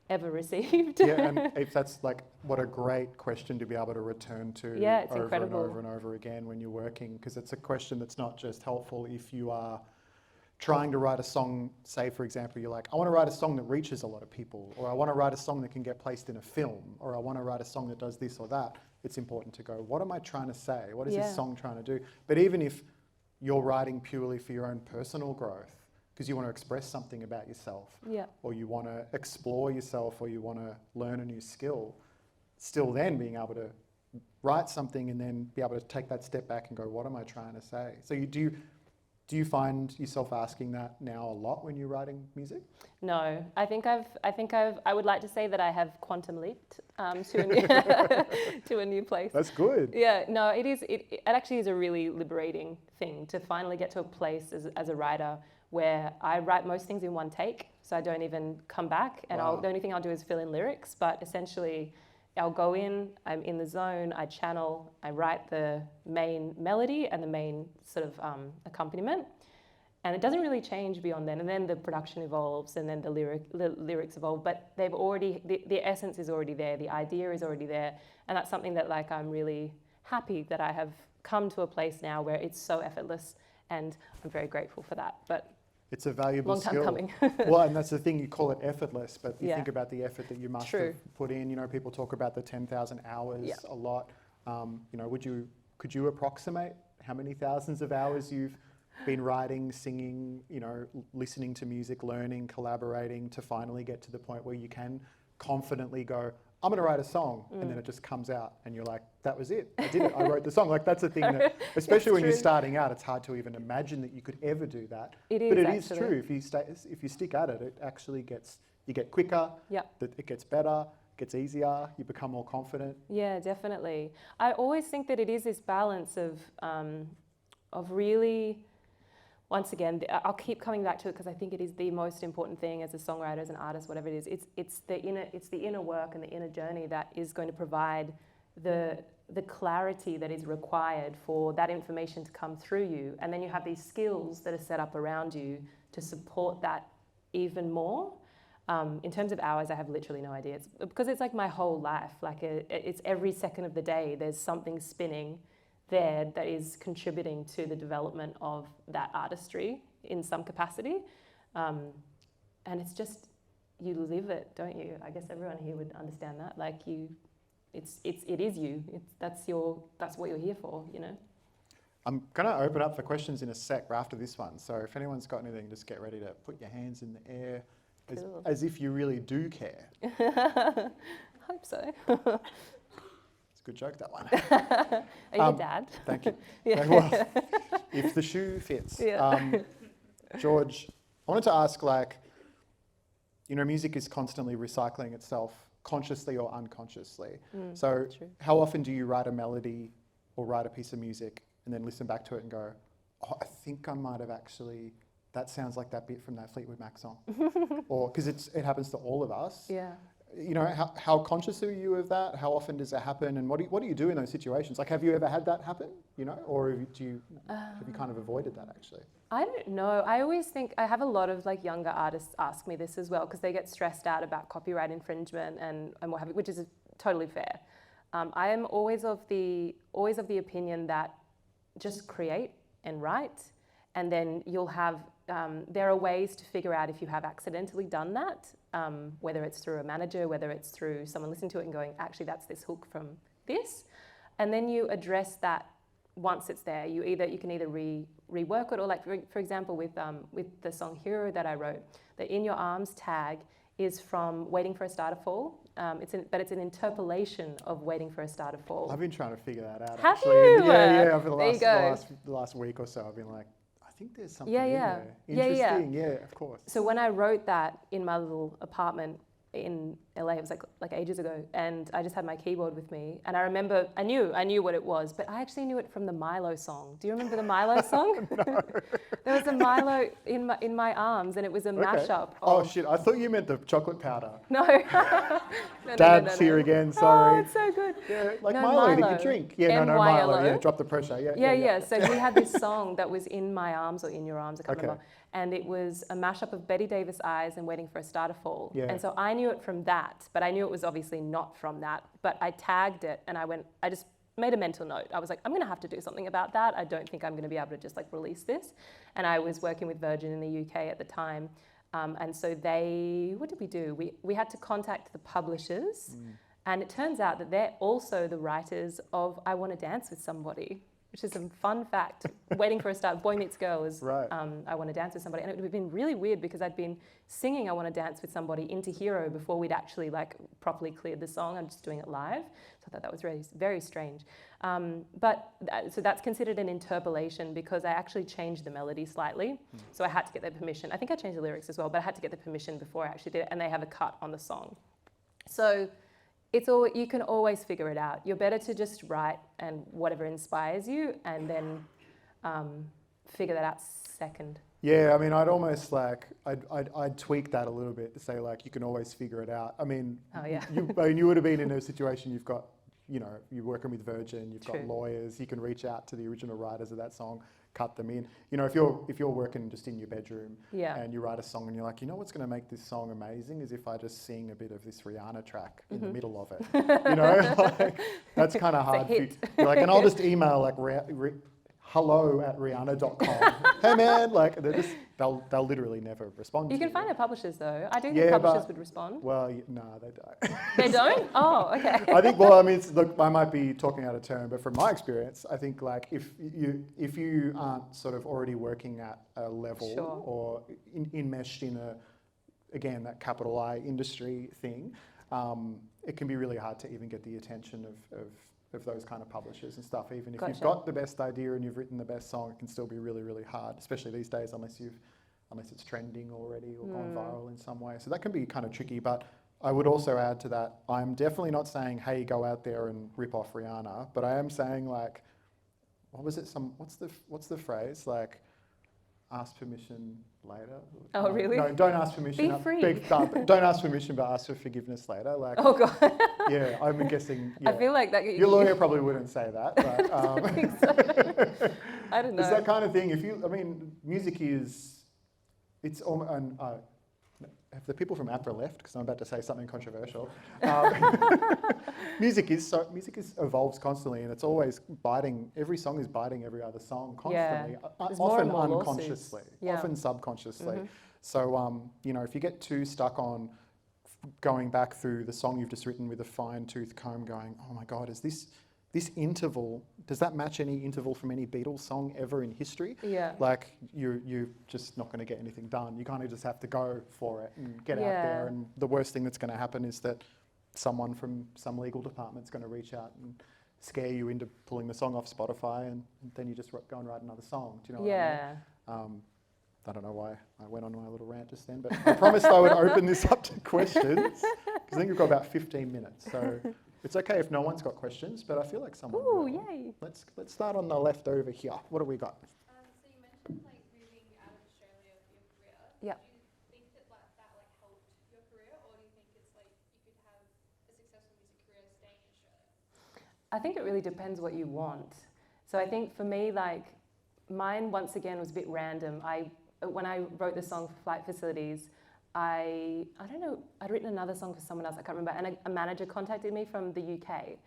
ever received.
Yeah, and if that's like, what a great question to be able to return to
it's
over
incredible.
and over and over again when you're working, because it's a question that's not just helpful if you are trying to write a song. Say, for example, you're like, I want to write a song that reaches a lot of people, or I want to write a song that can get placed in a film, or I want to write a song that does this or that. It's important to go, what am I trying to say? What is this song trying to do? But even if you're writing purely for your own personal growth, because you want to express something about yourself, or you want to explore yourself, or you want to learn a new skill, still then being able to write something and then be able to take that step back and go, what am I trying to say? So do you find yourself asking that now a lot when you're writing music?
No, I would like to say that I have quantum leaped to a new place.
That's good.
Yeah, no, it actually is a really liberating thing to finally get to a place as a writer where I write most things in one take, so I don't even come back, and the only thing I'll do is fill in lyrics, but essentially I'll go in, I'm in the zone, I channel, I write the main melody and the main sort of accompaniment, and it doesn't really change beyond then, and then the production evolves, and then the lyrics evolve, but they've already, the essence is already there, the idea is already there, and that's something that like I'm really happy that I have come to a place now where it's so effortless, and I'm very grateful for that. But
it's a valuable skill.
Long time coming.
Well, and that's the thing, you call it effortless, but you think about the effort that you must have put in. People talk about the 10,000 hours a lot. Could you approximate how many thousands of hours you've been writing, singing, listening to music, learning, collaborating to finally get to the point where you can confidently go, I'm going to write a song, and then it just comes out, and you're like, that was it. I did it. I wrote the song. Like, that's the thing that, especially when you're starting out, it's hard to even imagine that you could ever do that.
It is,
but it
actually.
is true. If you stick at it, it actually you get quicker. It gets better. It gets easier. You become more confident.
Yeah, definitely. I always think that it is this balance of really. Once again, I'll keep coming back to it because I think it is the most important thing as a songwriter, as an artist, whatever it is. It's the inner work and the inner journey that is going to provide the clarity that is required for that information to come through you. And then you have these skills that are set up around you to support that even more. In terms of hours, I have literally no idea. It's because it's like my whole life. Like it's every second of the day, there's something spinning there that is contributing to the development of that artistry in some capacity. and it's just, you live it, don't you? I guess everyone here would understand that. Like it is you. That's what you're here for, you know?
I'm going to open up for questions in a sec after this one. So if anyone's got anything, just get ready to put your hands in the air as if you really do care.
Hope so.
It's a good joke, that one.
Are you a dad?
Thank you.
Yeah.
Well, if the shoe fits.
Yeah.
George, I wanted to ask, like, you know, music is constantly recycling itself, consciously or unconsciously. So
true.
how often do you write a melody or write a piece of music and then listen back to it and go, oh, I think I might have actually, that sounds like that bit from that Fleetwood Mac song. Or, because it happens to all of us.
Yeah.
You know, how conscious are you of that? How often does it happen? And what do you do in those situations? Like, have you ever had that happen, you know? Or have you kind of avoided that, actually?
I don't know. I always think, I have a lot of like younger artists ask me this as well, because they get stressed out about copyright infringement and what have you, which is totally fair. I am always of the opinion that just create and write, and then you'll have, there are ways to figure out if you have accidentally done that, whether it's through a manager, whether it's through someone listening to it and going, actually that's this hook from this, and then you address that once it's there. You can either rework it, or like for example with the song Hero that I wrote, the In Your Arms tag is from Waiting for a Star to Fall. But it's an interpolation of Waiting for a Star to Fall.
I've been trying to figure that out.
Have
actually.
you?
Yeah. Over
There you go.
the last week or so, I've been like, I think there's something
Yeah.
in there. Interesting. Yeah, of course.
So when I wrote that in my little apartment in LA, it was like ages ago, and I just had my keyboard with me, and I remember I knew what it was, but I actually knew it from the Milo song. Do you remember the Milo song?
No.
There was a Milo in my arms, and it was a mashup.
Oh shit! I thought you meant the chocolate powder.
No.
Dad's here again. Sorry.
Oh, it's so good.
Yeah, like
No,
Milo that
Milo.
you drink. Yeah, no,
M-Y-L-O.
Milo. Yeah, drop the pressure.
Yeah. So we had this song that was In My Arms or In Your Arms, I can't
Okay.
remember. And it was a mashup of Betty Davis Eyes and Waiting for a Star to Fall.
Yeah.
And so I knew it from that, but I knew it was obviously not from that. But I tagged it and I just made a mental note. I was like, I'm going to have to do something about that. I don't think I'm going to be able to just like release this. And I was working with Virgin in the UK at the time. And so what did we do? We had to contact the publishers. And it turns out that they're also the writers of I Want to Dance with Somebody, which is a fun fact. Waiting for a Star, Boy Meets Girl is
Right.
I Want to Dance with Somebody. And it would have been really weird because I'd been singing I Want to Dance with Somebody into Hero before we'd actually like properly cleared the song. I'm just doing it live. So I thought that was very, very strange. So that's considered an interpolation because I actually changed the melody slightly. So I had to get their permission. I think I changed the lyrics as well, but I had to get the permission before I actually did it. And they have a cut on the song. So you can always figure it out. You're better to just write and whatever inspires you, and then figure that out second.
Yeah, I mean, I'd almost like I'd tweak that a little bit to say like you can always figure it out. I mean,
Oh yeah.
you would have been in a situation you've got, you know, you're working with Virgin, you've got
True.
lawyers, you can reach out to the original writers of that song, cut them in. You know, if you're working just in your bedroom
Yeah.
and you write a song and you're like, you know what's going to make this song amazing is if I just sing a bit of this Rihanna track in the middle of it. You know, like that's kind of hard.
hit.
You're like, and I'll just email like hello@rihanna.com. Hey man, like they'll literally never respond.
You
to
can find our publishers though. I do think
Yeah,
publishers
but-
would respond.
Well, no, they don't.
They don't? Oh, okay.
I think. Well, I mean, look, I might be talking out of turn, but from my experience, I think like if you aren't sort of already working at a level
Sure.
or enmeshed in again that capital I industry thing, it can be really hard to even get the attention of those kind of publishers and stuff. Even if you've
Gotcha.
got the best idea and you've written the best song, it can still be really, really hard, especially these days, unless it's trending already or gone viral in some way. So that can be kind of tricky. But I would also add to that, I'm definitely not saying, hey, go out there and rip off Rihanna, but I am saying like, what's the phrase? Like, ask permission later.
Oh, really?
No, don't ask permission.
Be free.
Don't ask permission, but ask for forgiveness later. Like,
Oh god.
yeah, I'm guessing. Yeah.
I feel like that.
Your lawyer probably wouldn't say that, but
I think so. I don't know.
it's that kind of thing. Music is, it's almost, and have the people from APRA left? Because I'm about to say something controversial. Music evolves constantly, and it's always biting. Every song is biting every other song constantly.
There's more
Often
and more
unconsciously,
lawsuits. Yeah.
often subconsciously. So, you know, if you get too stuck on going back through the song you've just written with a fine-tooth comb going, oh my God, is this interval, does that match any interval from any Beatles song ever in history?
Yeah.
Like, you're just not going to get anything done. You kind of just have to go for it and get out there. And the worst thing that's going to happen is that someone from some legal department's going to reach out and scare you into pulling the song off Spotify, and then you just go and write another song. Do you know what I mean? I don't know why I went on my little rant just then, but I promised I would open this up to questions, because I think we've got about 15 minutes. So it's okay if no one's got questions, but I feel like someone will.
Yay.
Let's start on the left over here. What do we got?
So you mentioned like moving out of Australia for your career.
Yeah.
Do you think that like helped your career, or do you think it's like you could have a successful music career staying in Australia?
I think it really depends what you want. So I think for me, like, mine once again was a bit random. When I wrote the song for Flight Facilities, I don't know, I'd written another song for someone else, I can't remember, and a manager contacted me from the UK.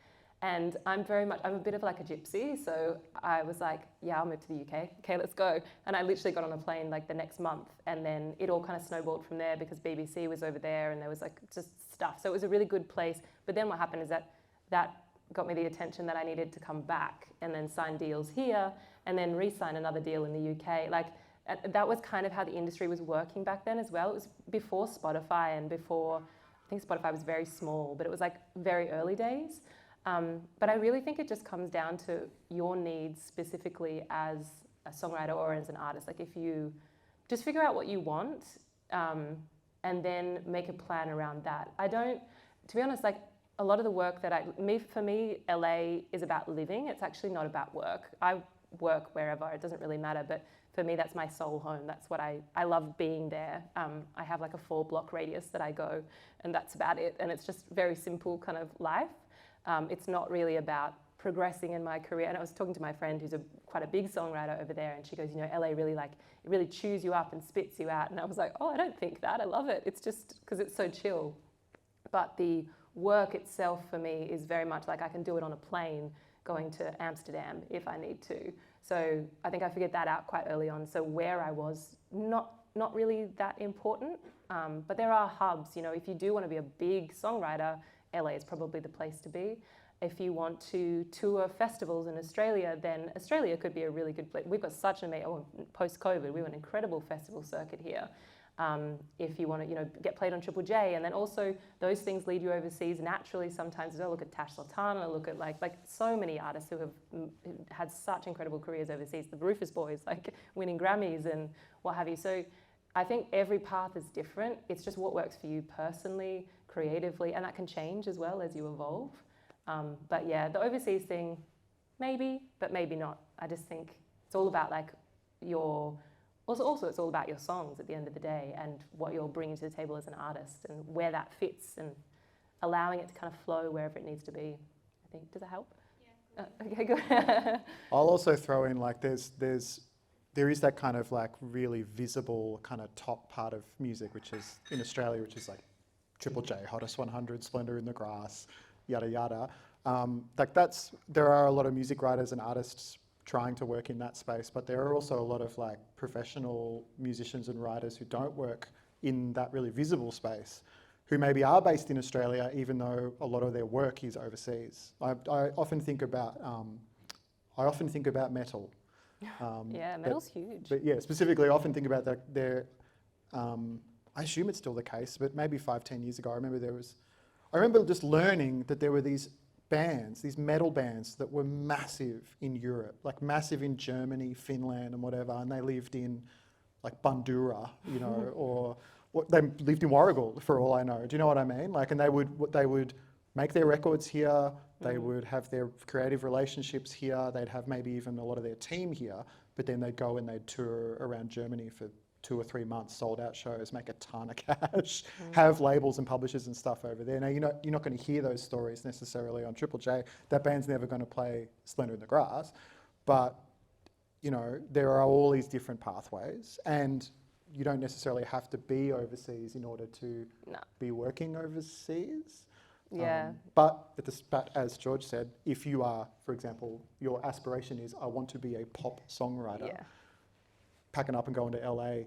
And I'm a bit of like a gypsy, so I was like, yeah, I'll move to the UK. Okay, let's go. And I literally got on a plane like the next month, and then it all kind of snowballed from there because BBC was over there and there was like just stuff. So it was a really good place. But then what happened is that got me the attention that I needed to come back and then sign deals here and then re-sign another deal in the UK. Like, that was kind of how the industry was working back then as well. It was before Spotify and before, I think Spotify was very small, but it was like very early days. But I really think it just comes down to your needs specifically as a songwriter or as an artist. Like, if you just figure out what you want and then make a plan around that. To be honest, like, a lot of the work for me, LA is about living. It's actually not about work. I work wherever, it doesn't really matter, but for me, that's my soul home. That's what I love being there. I have like a 4-block radius that I go, and that's about it. And it's just very simple kind of life. It's not really about progressing in my career. And I was talking to my friend who's quite a big songwriter over there, and she goes, you know, LA really it really chews you up and spits you out. And I was like, oh, I don't think that. I love it. It's just because it's so chill. But the work itself for me is very much like I can do it on a plane going to Amsterdam if I need to. So I think I figured that out quite early on. So where I was, not really that important, but there are hubs. You know, if you do want to be a big songwriter, LA is probably the place to be. If you want to tour festivals in Australia, then Australia could be a really good place. We've got such an amazing, post-COVID, we have an incredible festival circuit here. If you want to, you know, get played on Triple J, and then also those things lead you overseas naturally sometimes as well. Look at Tash Sultana, look at like so many artists who have had such incredible careers overseas. The Rufus Boys, like winning Grammys and what have you. So I think every path is different. It's just what works for you personally, creatively, and that can change as well as you evolve. But yeah, the overseas thing, maybe, but maybe not. I just think it's all about like Also, it's all about your songs at the end of the day and what you're bringing to the table as an artist and where that fits and allowing it to kind of flow wherever it needs to be. I think, does that help? Yeah. Okay, good.
I'll also throw in like there is that kind of like really visible kind of top part of music, which is in Australia, which is like Triple J, Hottest 100, Splendor in the Grass, yada yada. There are a lot of music writers and artists trying to work in that space, but there are also a lot of like professional musicians and writers who don't work in that really visible space, who maybe are based in Australia, even though a lot of their work is overseas. I often think about metal.
Yeah, metal's huge.
But yeah, specifically, I often think about I assume it's still the case, but maybe 5-10 years ago, I remember just learning that there were these metal bands that were massive in Europe, like massive in Germany, Finland and whatever, and they lived in like Bandura, you know, or they lived in Warragul for all I know. Do you know what I mean? Like, and they would make their records here, they would have their creative relationships here, they'd have maybe even a lot of their team here, but then they'd go and they'd tour around Germany for 2 or 3 months, sold out shows, make a ton of cash, have labels and publishers and stuff over there. Now, you're not going to hear those stories necessarily on Triple J. That band's never going to play Splendor in the Grass. But, you know, there are all these different pathways, and you don't necessarily have to be overseas in order to be working overseas.
Yeah.
But as George said, if you are, for example, your aspiration is, I want to be a pop songwriter, packing up and going to LA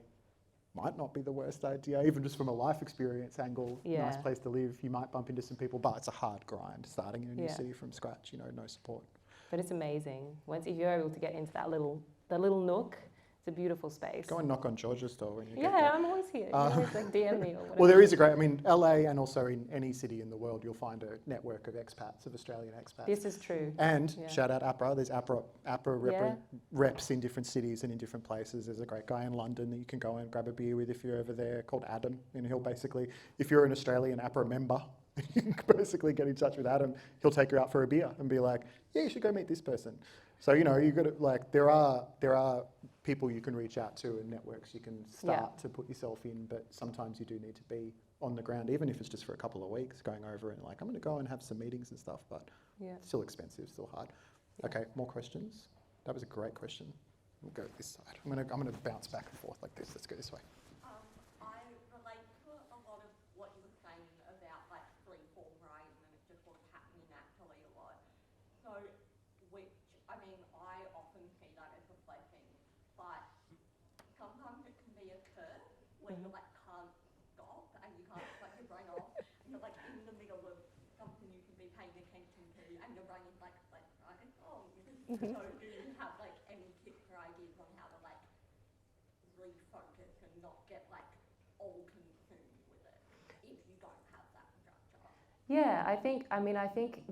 might not be the worst idea, even just from a life experience angle.
Yeah.
Nice place to live. You might bump into some people, but it's a hard grind starting in a new
Yeah.
city from scratch. You know, no support.
But it's amazing. Once if you're able to get into that little nook, it's a beautiful space.
Go and knock on George's door when you get
Yeah,
there.
I'm always here. You always like DM me or whatever.
Well, there is a great, I mean, LA and also in any city in the world, you'll find a network of expats, of Australian expats.
This is true.
And
Yeah.
shout out APRA, there's APRA
Yeah.
reps in different cities and in different places. There's a great guy in London that you can go and grab a beer with if you're over there called Adam. And he'll basically, if you're an Australian APRA member, you can basically get in touch with Adam. He'll take you out for a beer and be like, yeah, you should go meet this person. So, you know, you've got to, like, there are people you can reach out to and networks you can start to put yourself in, but sometimes you do need to be on the ground, even if it's just for a couple of weeks, going over and like, I'm going to go and have some meetings and stuff, but it's still expensive, still hard. Okay, more questions? That was a great question. We'll go this side. I'm going to bounce back and forth like this. Let's go this way.
I relate to a lot of what you were saying about like free form writing and it just was happening naturally a lot. So, which, I mean, I often see that as a blessing, but sometimes it can be a curse when you like can't stop and you can't shut your brain off and you're like in the middle of something you can be paying attention to and your brain is like, let's write a song. So do you have like any tips or ideas on how to like refocus and not get like all consumed with it if you don't have that structure?
Yeah, I think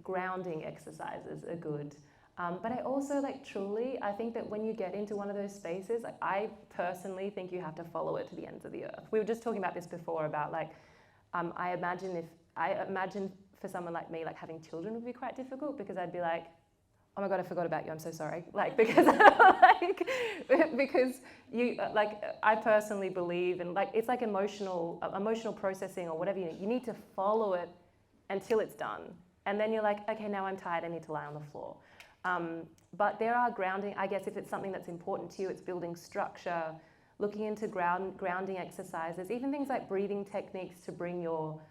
grounding exercises are good. But I also I think that when you get into one of those spaces, like I personally think you have to follow it to the ends of the earth. We were just talking about this before about like, I imagine for someone like me, like having children would be quite difficult because I'd be like, oh my God, I forgot about you, I'm so sorry. Like, because because you, like, I personally believe in like, it's like emotional processing or whatever you need to follow it until it's done. And then you're like, okay, now I'm tired, I need to lie on the floor. But there are grounding, I guess if it's something that's important to you, it's building structure, looking into grounding exercises, even things like breathing techniques to bring your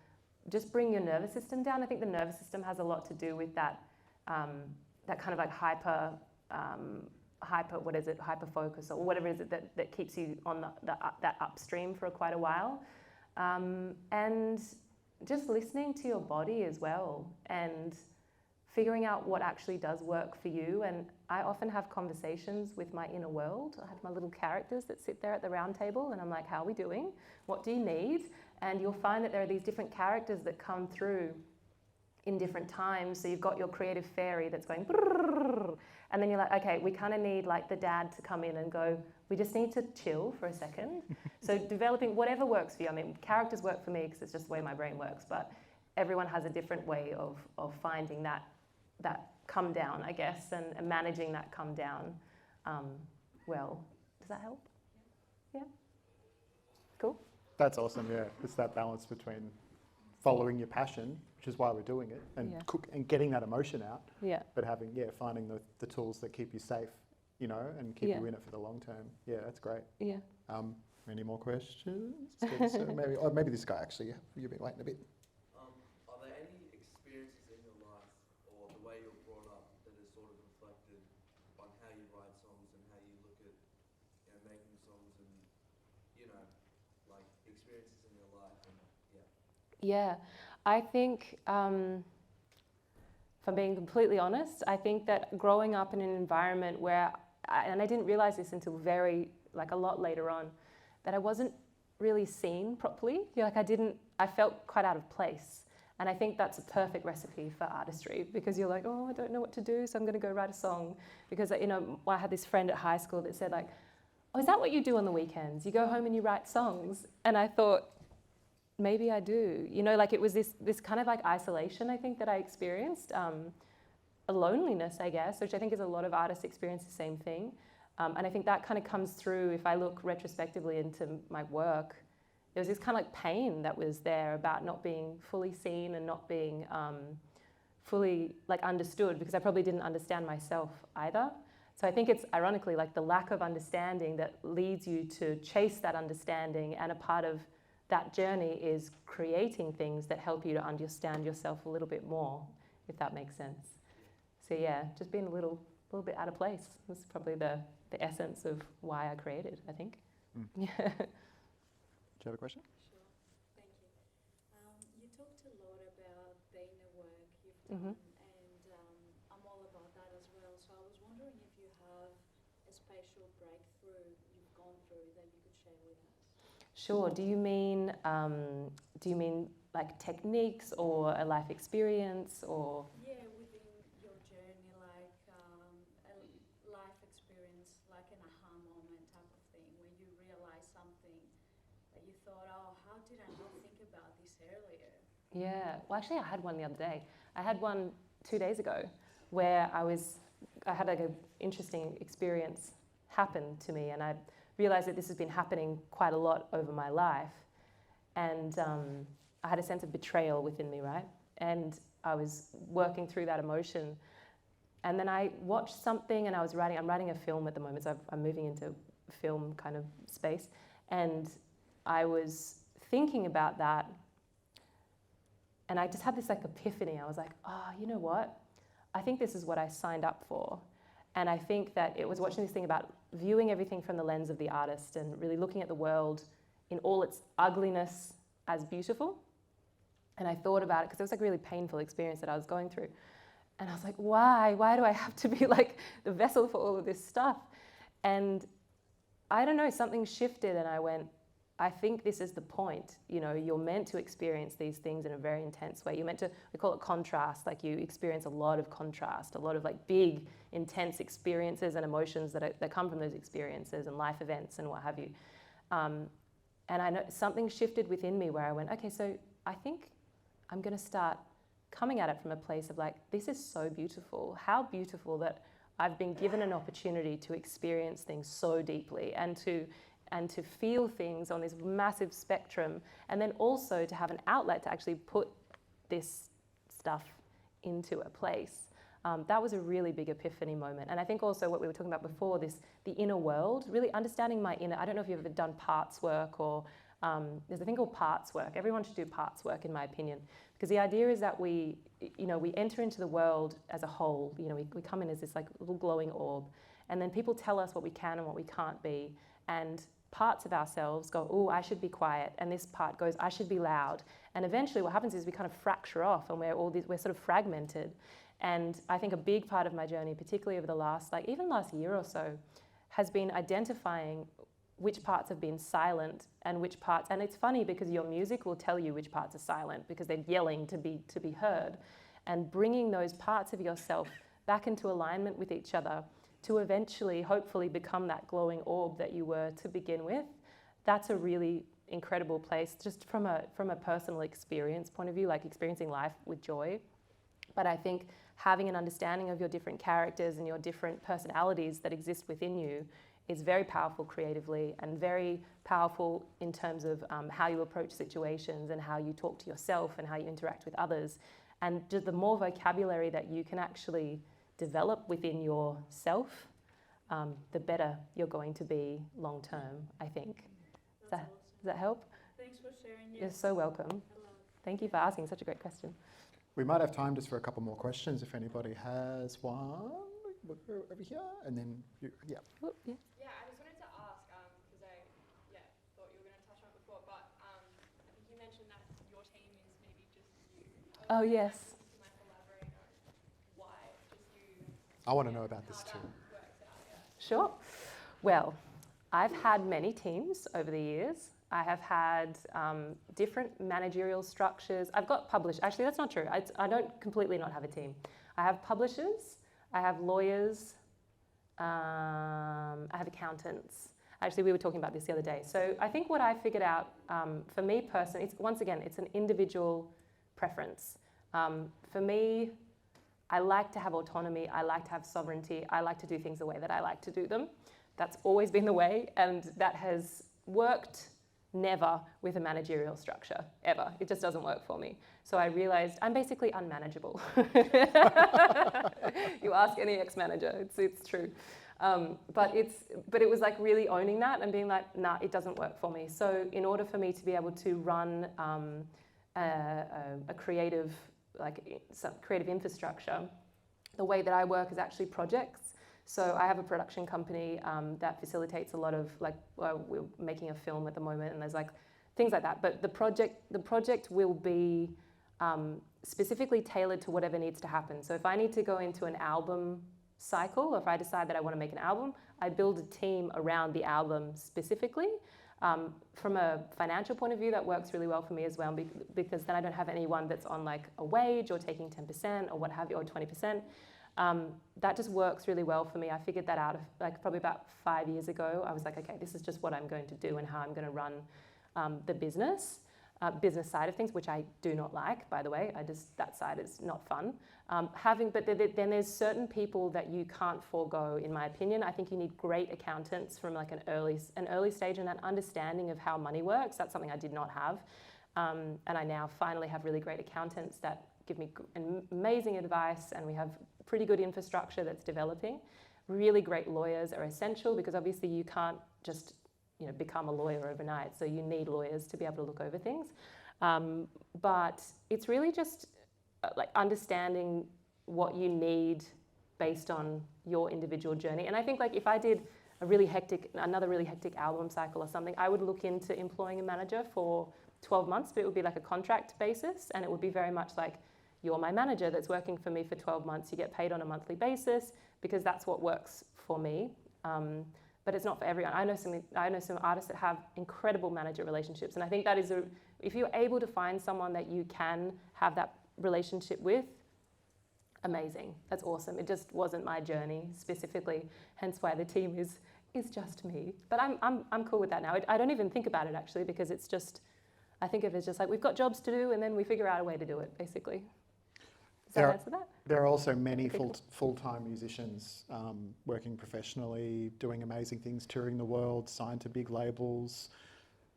nervous system down. I think the nervous system has a lot to do with that, that kind of like hyper focus or whatever it is that keeps you on that upstream for quite a while. And just listening to your body as well and figuring out what actually does work for you. And I often have conversations with my inner world. I have my little characters that sit there at the round table and I'm like, how are we doing? What do you need? And you'll find that there are these different characters that come through in different times. So you've got your creative fairy that's going, and then you're like, okay, we kind of need like the dad to come in and go, we just need to chill for a second. So developing whatever works for you. I mean, characters work for me because it's just the way my brain works, but everyone has a different way of finding that come down, I guess, and managing that come down well. Does that help? Yeah? Cool?
That's awesome, yeah. It's that balance between following your passion, which is why we're doing it, and and getting that emotion out, but finding the tools that keep you safe, you know, and keep you in it for the long term. Yeah, that's great.
Yeah.
Any more questions? So maybe this guy actually, you've been waiting a bit.
Are there any experiences in your life or the way you're brought up that is sort of reflected on how you write songs and how you look at making songs and, you know, like experiences in your life? And,
Yeah, I think, if I'm being completely honest, I think that growing up in an environment where, and I didn't realize this until a lot later on, that I wasn't really seen properly. I felt quite out of place. And I think that's a perfect recipe for artistry because you're like, oh, I don't know what to do, so I'm going to go write a song. Because, you know, I had this friend at high school that said like, oh, is that what you do on the weekends? You go home and you write songs? And I thought, maybe I do. You know, like it was this kind of like isolation, I think, that I experienced. A loneliness, I guess, which I think is a lot of artists experience the same thing. And I think that kind of comes through if I look retrospectively into my work. There was this kind of like pain that was there about not being fully seen and not being fully like understood because I probably didn't understand myself either. So I think it's ironically like the lack of understanding that leads you to chase that understanding, and a part of that journey is creating things that help you to understand yourself a little bit more, if that makes sense. So yeah, just being a little bit out of place was probably the essence of why I created, I think. Yeah.
you have a question?
Sure, thank you. You talked a lot about being the work you've
Mhm.
done, and I'm all about that as well. So I was wondering if you have a spatial breakthrough you've gone through that you could share with us.
Sure. Do you mean like techniques or a life experience or?
Yeah, within your journey, like a life experience, like an aha moment type of thing, where you realize something that you thought, oh, how did I not think about this earlier?
Yeah. Well, actually, I had one the other day. I had one 2 days ago where I had like an interesting experience happen to me, and I realized that this has been happening quite a lot over my life. And I had a sense of betrayal within me, right? And I was working through that emotion. And then I watched something, and I'm writing a film at the moment, so I'm moving into film kind of space. And I was thinking about that, and I just had this like epiphany. I was like, oh, you know what? I think this is what I signed up for. And I think that it was watching this thing about viewing everything from the lens of the artist and really looking at the world in all its ugliness as beautiful. And I thought about it because it was like a really painful experience that I was going through. And I was like, why? Why do I have to be like the vessel for all of this stuff? And I don't know, something shifted, and I went, I think this is the point. You know, you're meant to experience these things in a very intense way. You're meant to, we call it contrast, like you experience a lot of contrast, a lot of like big, intense experiences and emotions that come from those experiences and life events and what have you. And I know something shifted within me where I went, okay, so I think I'm going to start coming at it from a place of like, this is so beautiful. How beautiful that I've been given an opportunity to experience things so deeply and to feel things on this massive spectrum, and then also to have an outlet to actually put this stuff into a place. That was a really big epiphany moment. And I think also what we were talking about before, the inner world, really understanding my inner, I don't know if you've ever done parts work or there's a thing called parts work. Everyone should do parts work, in my opinion, because the idea is that we enter into the world as a whole. We come in as this like little glowing orb, and then people tell us what we can and what we can't be, and parts of ourselves go, oh, I should be quiet, and this part goes, I should be loud. And eventually what happens is we kind of fracture off, and we're sort of fragmented. And I think a big part of my journey, particularly over the last year or so, has been identifying which parts have been silent and which parts, and it's funny because your music will tell you which parts are silent because they're yelling to be heard, and bringing those parts of yourself back into alignment with each other to eventually, hopefully, become that glowing orb that you were to begin with. That's a really incredible place, just from a personal experience point of view, like experiencing life with joy. But I think having an understanding of your different characters and your different personalities that exist within you is very powerful creatively, and very powerful in terms of how you approach situations and how you talk to yourself and how you interact with others. And just the more vocabulary that you can actually develop within yourself, the better you're going to be long term, I think.
That's awesome.
Does that help?
Thanks for sharing.
You're so welcome.
Hello.
Thank you for asking such a great question.
We might have time just for a couple more questions if anybody has one. We'll go over here, and then yeah.
Whoop, yeah.
Yeah, I just wanted to ask, because I thought you were going to touch on it before, but I think you mentioned that your team is maybe just you.
Oh, yes.
You might elaborate on why just you.
I want to know about this
how
too.
that works out, yeah.
Sure. Well, I've had many teams over the years. I have had different managerial structures. I've got publishers. Actually, that's not true. I don't completely not have a team. I have publishers. I have lawyers. I have accountants. Actually, we were talking about this the other day. So I think what I figured out for me personally, it's an individual preference. For me, I like to have autonomy. I like to have sovereignty. I like to do things the way that I like to do them. That's always been the way, and that has worked never with a managerial structure, ever. It just doesn't work for me. So I realized I'm basically unmanageable. You ask any ex-manager, it's true. But it was like really owning that and being like, nah, it doesn't work for me. So in order for me to be able to run a creative infrastructure, the way that I work is actually projects. So I have a production company that facilitates a lot of we're making a film at the moment, and there's things like that. But the project will be specifically tailored to whatever needs to happen. So if I need to go into an album cycle, or if I decide that I want to make an album, I build a team around the album specifically. From a financial point of view, that works really well for me as well, because then I don't have anyone that's on like a wage or taking 10% or what have you, or 20%. That just works really well for me. I figured that out like probably about 5 years ago. I was like, okay, this is just what I'm going to do and how I'm going to run the business side of things, which I do not like, by the way. That side is not fun. But then there's certain people that you can't forego, in my opinion. I think you need great accountants from like an early stage, and that understanding of how money works. That's something I did not have, and I now finally have really great accountants that give me amazing advice, and we have pretty good infrastructure that's developing. Really great lawyers are essential, because obviously you can't just become a lawyer overnight. So you need lawyers to be able to look over things. But it's really just like understanding what you need based on your individual journey. And I think like if I did another really hectic album cycle or something, I would look into employing a manager for 12 months, but it would be like a contract basis. And it would be very much like, you're my manager that's working for me for 12 months. You get paid on a monthly basis, because that's what works for me. But it's not for everyone. I know some artists that have incredible manager relationships, and I think that is if you're able to find someone that you can have that relationship with, amazing. That's awesome. It just wasn't my journey specifically, hence why the team is just me. But I'm cool with that now. I don't even think about it actually, because it's just, I think of it as just like, we've got jobs to do, and then we figure out a way to do it, basically. Does that answer that?
There are also many full-time musicians working professionally, doing amazing things, touring the world, signed to big labels,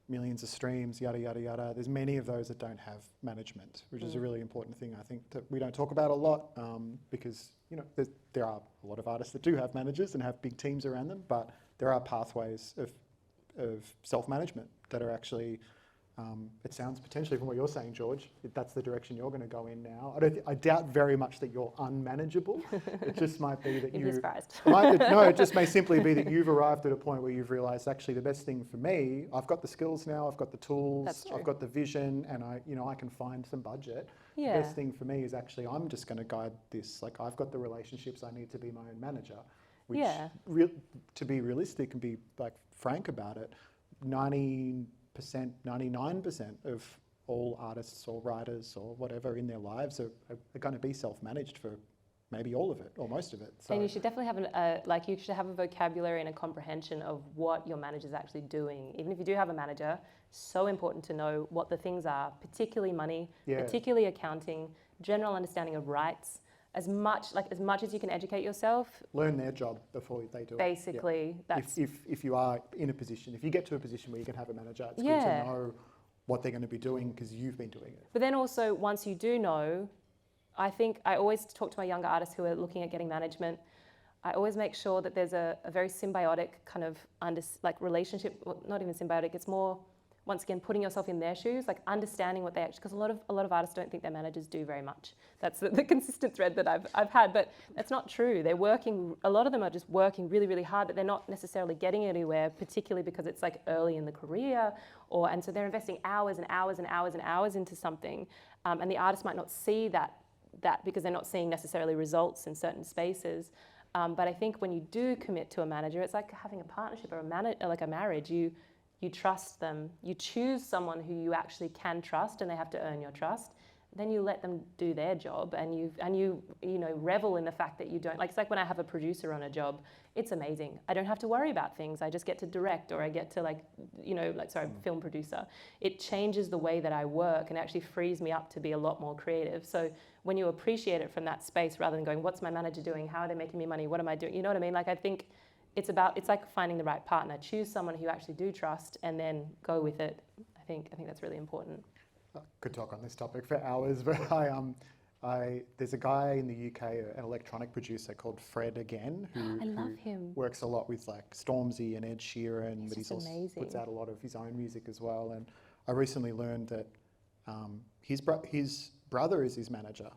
millions of streams, yada, yada, yada. There's many of those that don't have management, which is a really important thing, I think, that we don't talk about a lot, because there are a lot of artists that do have managers and have big teams around them, but there are pathways of self-management that are actually... it sounds potentially, from what you're saying, George, if that's the direction you're going to go in now. I doubt very much that you're unmanageable. It just might be that
You'd be surprised.
It just may simply be that you've arrived at a point where you've realised, actually, the best thing for me, I've got the skills now, I've got the tools, I've got the vision, and I can find some budget.
Yeah.
The best thing for me is actually, I'm just going to guide this. Like, I've got the relationships I need to be my own manager. Which, to be realistic and be like frank about it, 99% of all artists or writers or whatever in their lives are going to be self-managed for maybe all of it or most of it. So.
And you should definitely have you should have a vocabulary and a comprehension of what your manager's actually doing. Even if you do have a manager, so important to know what the things are, particularly money, particularly accounting, general understanding of rights. As much as you can educate yourself.
Learn their job before they do it.
Basically, that's...
If you are in a position, if you get to a position where you can have a manager, it's good to know what they're going to be doing, because you've been doing it.
But then also, once you do know, I think I always talk to my younger artists who are looking at getting management. I always make sure that there's a very symbiotic kind of relationship. Well, not even symbiotic. It's more, once again, putting yourself in their shoes, like understanding what they actually, because a lot of artists don't think their managers do very much. That's the consistent thread that I've had, but that's not true. They're working, a lot of them are just working really, really hard, but they're not necessarily getting anywhere, particularly because it's like early in the career, and so they're investing hours and hours and hours and hours into something, and the artist might not see that because they're not seeing necessarily results in certain spaces. But I think when you do commit to a manager, it's like having a partnership or like a marriage. You trust them. You choose someone who you actually can trust, and they have to earn your trust. Then you let them do their job, and you revel in the fact that you don't, like, it's like when I have a producer on a job, it's amazing. I don't have to worry about things. I just get to direct, or I get to film producer. It changes the way that I work and actually frees me up to be a lot more creative. So when you appreciate it from that space, rather than going, what's my manager doing? How are they making me money? What am I doing? You know what I mean? Like, I think it's like finding the right partner. Choose someone who you actually do trust, and then go with it. I think that's really important.
Could talk on this topic for hours, but there's a guy in the UK, an electronic producer called Fred Again, who
him.
Works a lot with like Stormzy and Ed Sheeran, but he's also
amazing.
Puts out a lot of his own music as well. And I recently learned that his brother is his manager,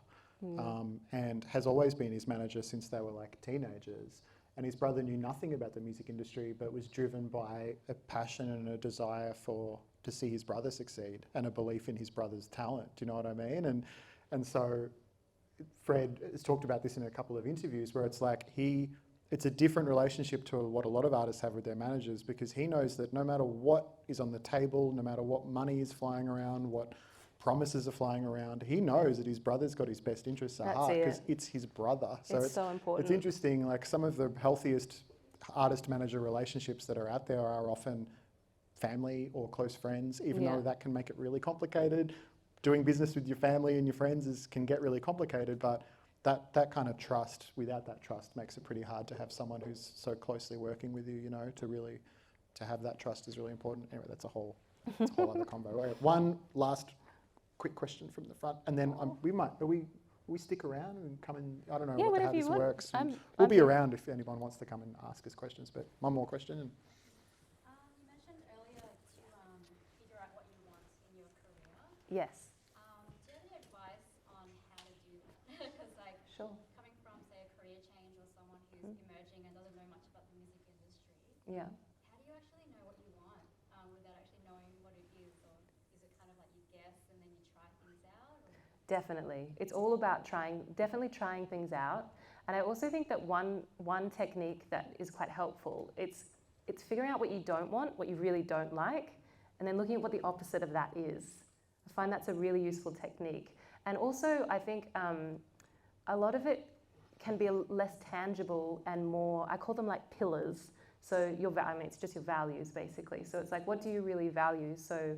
and has always been his manager since they were like teenagers. And his brother knew nothing about the music industry, but was driven by a passion and a desire for to see his brother succeed and a belief in his brother's talent. Do you know what I mean? And so Fred has talked about this in a couple of interviews where it's like it's a different relationship to what a lot of artists have with their managers, because he knows that no matter what is on the table, no matter what money is flying around, what promises are flying around, he knows that his brother's got his best interests at heart because it's his brother. So
it's so important.
It's interesting, like some of the healthiest artist-manager relationships that are out there are often family or close friends, even though that can make it really complicated. Doing business with your family and your friends can get really complicated, but that kind of trust, without that trust, makes it pretty hard to have someone who's so closely working with you, you know, to have that trust is really important. Anyway, that's a whole other combo. Right, one last quick question from the front, and then we stick around and come and, I don't know how this works. We'll be around if anyone wants to come and ask us questions, but one more question.
You mentioned earlier to figure out what you want in your career.
Yes.
Do you have any advice on how to do that? Because like coming from, say, a career change or someone who's emerging and doesn't know much about the music industry,
Yeah.
how do you actually know what you want without actually knowing what it is? Or is it kind of like you guess and then you try things out? Or?
Definitely. It's all about definitely trying things out. And I also think that one technique that is quite helpful, it's figuring out what you don't want, what you really don't like, and then looking at what the opposite of that is. I find that's a really useful technique. And also, I think a lot of it can be less tangible and more, I call them like pillars. So it's just your values, basically. So it's like, what do you really value? So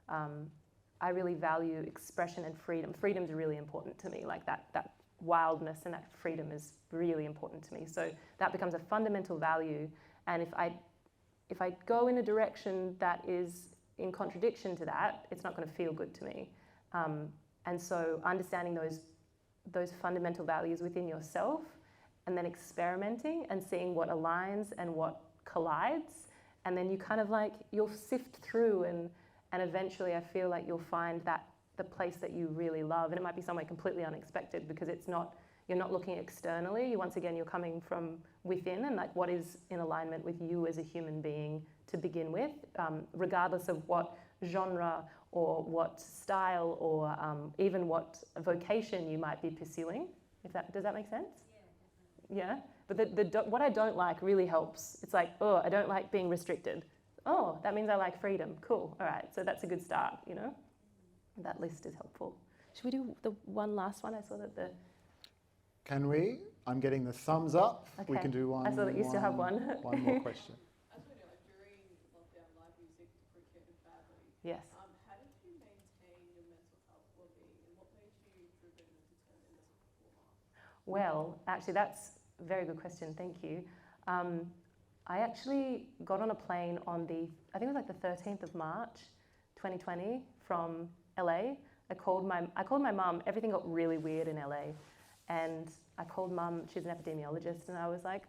I really value expression and freedom. Freedom's really important to me, like that wildness and that freedom is really important to me. So that becomes a fundamental value. And if I go in a direction that is in contradiction to that, it's not going to feel good to me. And so understanding those fundamental values within yourself and then experimenting and seeing what aligns and what collides. And then you kind of like, you'll sift through and eventually I feel like you'll find that the place that you really love, and it might be somewhere completely unexpected because you're not looking externally. Once again, you're coming from within and like what is in alignment with you as a human being to begin with, regardless of what genre or what style or even what vocation you might be pursuing. Does that make sense? Yeah. But what I don't like really helps. It's like, I don't like being restricted. Oh, that means I like freedom. Cool. All right. So that's a good start, you know? That list is helpful. Should we do the one last one? I saw that
Can we? I'm getting the thumbs up.
Okay.
We can do one.
I saw that you still have one.
One more question.
I was wondering, like during lockdown, live music depreciated badly.
Yes.
How did you maintain your mental health well-being, and what made you driven and determined as a performer?
Well, actually, that's a very good question. Thank you. I actually got on a plane on I think it was like the 13th of March, 2020, from LA. I called my mum. Everything got really weird in LA. And I called mum, she's an epidemiologist, and I was like,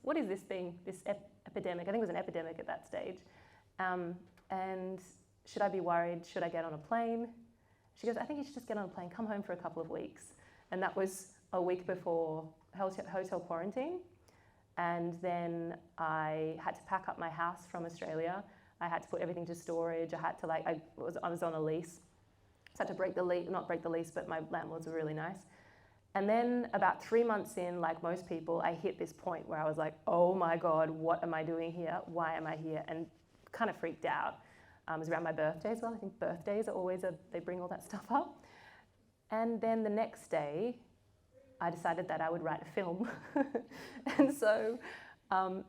what is this thing, this epidemic? I think it was an epidemic at that stage. And should I be worried? Should I get on a plane? She goes, I think you should just get on a plane, come home for a couple of weeks. And that was a week before hotel quarantine. And then I had to pack up my house from Australia. I had to put everything to storage. I had to I was on a lease. So I had to not break the lease, but my landlords were really nice. And then about 3 months in, like most people, I hit this point where I was like, oh my God, what am I doing here? Why am I here? And kind of freaked out. It was around my birthday as well. I think birthdays are always they bring all that stuff up. And then the next day, I decided that I would write a film. And so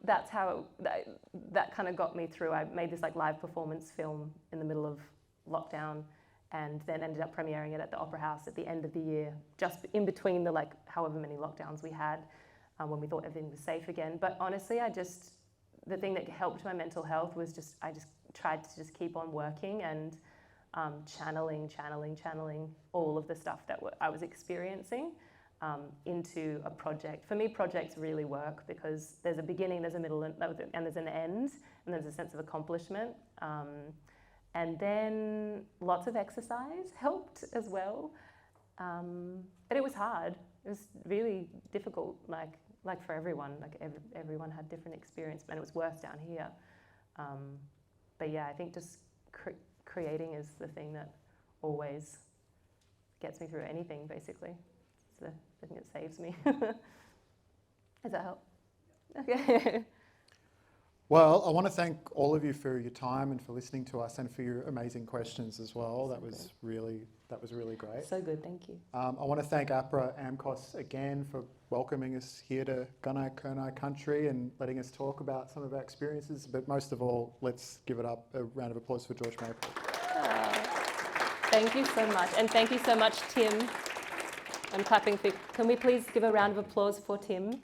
that's how that kind of got me through. I made this like live performance film in the middle of lockdown, and then ended up premiering it at the Opera House at the end of the year, just in between the however many lockdowns we had, when we thought everything was safe again. But honestly, the thing that helped my mental health was I just tried to just keep on working and channeling all of the stuff that I was experiencing into a project. For me, projects really work because there's a beginning, there's a middle, and there's an end, and there's a sense of accomplishment. And then lots of exercise helped as well. But it was hard. It was really difficult, like for everyone. Everyone had different experience, and it was worse down here. but yeah, I think just creating is the thing that always gets me through anything, basically. It's the thing that saves me. Does that help? Okay.
Well, I want to thank all of you for your time and for listening to us and for your amazing questions as well. That was really great.
So good, thank you.
I want to thank APRA AMCOS again for welcoming us here to Gunai Kurnai country and letting us talk about some of our experiences. But most of all, let's give it up a round of applause for George Maple.
Thank you so much. And thank you so much, Tim. I'm clapping for you. Can we please give a round of applause for Tim?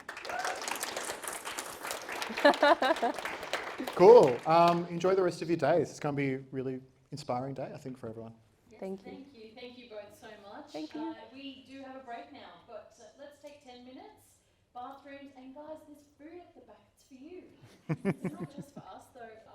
Cool. Enjoy the rest of your days. It's going to be a really inspiring day, I think, for everyone.
Yes,
Thank you.
Thank you both so much.
Thank you.
We do have a break now, but let's take 10 minutes. Bathrooms, and guys, there's food at the back. It's for you. It's not just for us, though.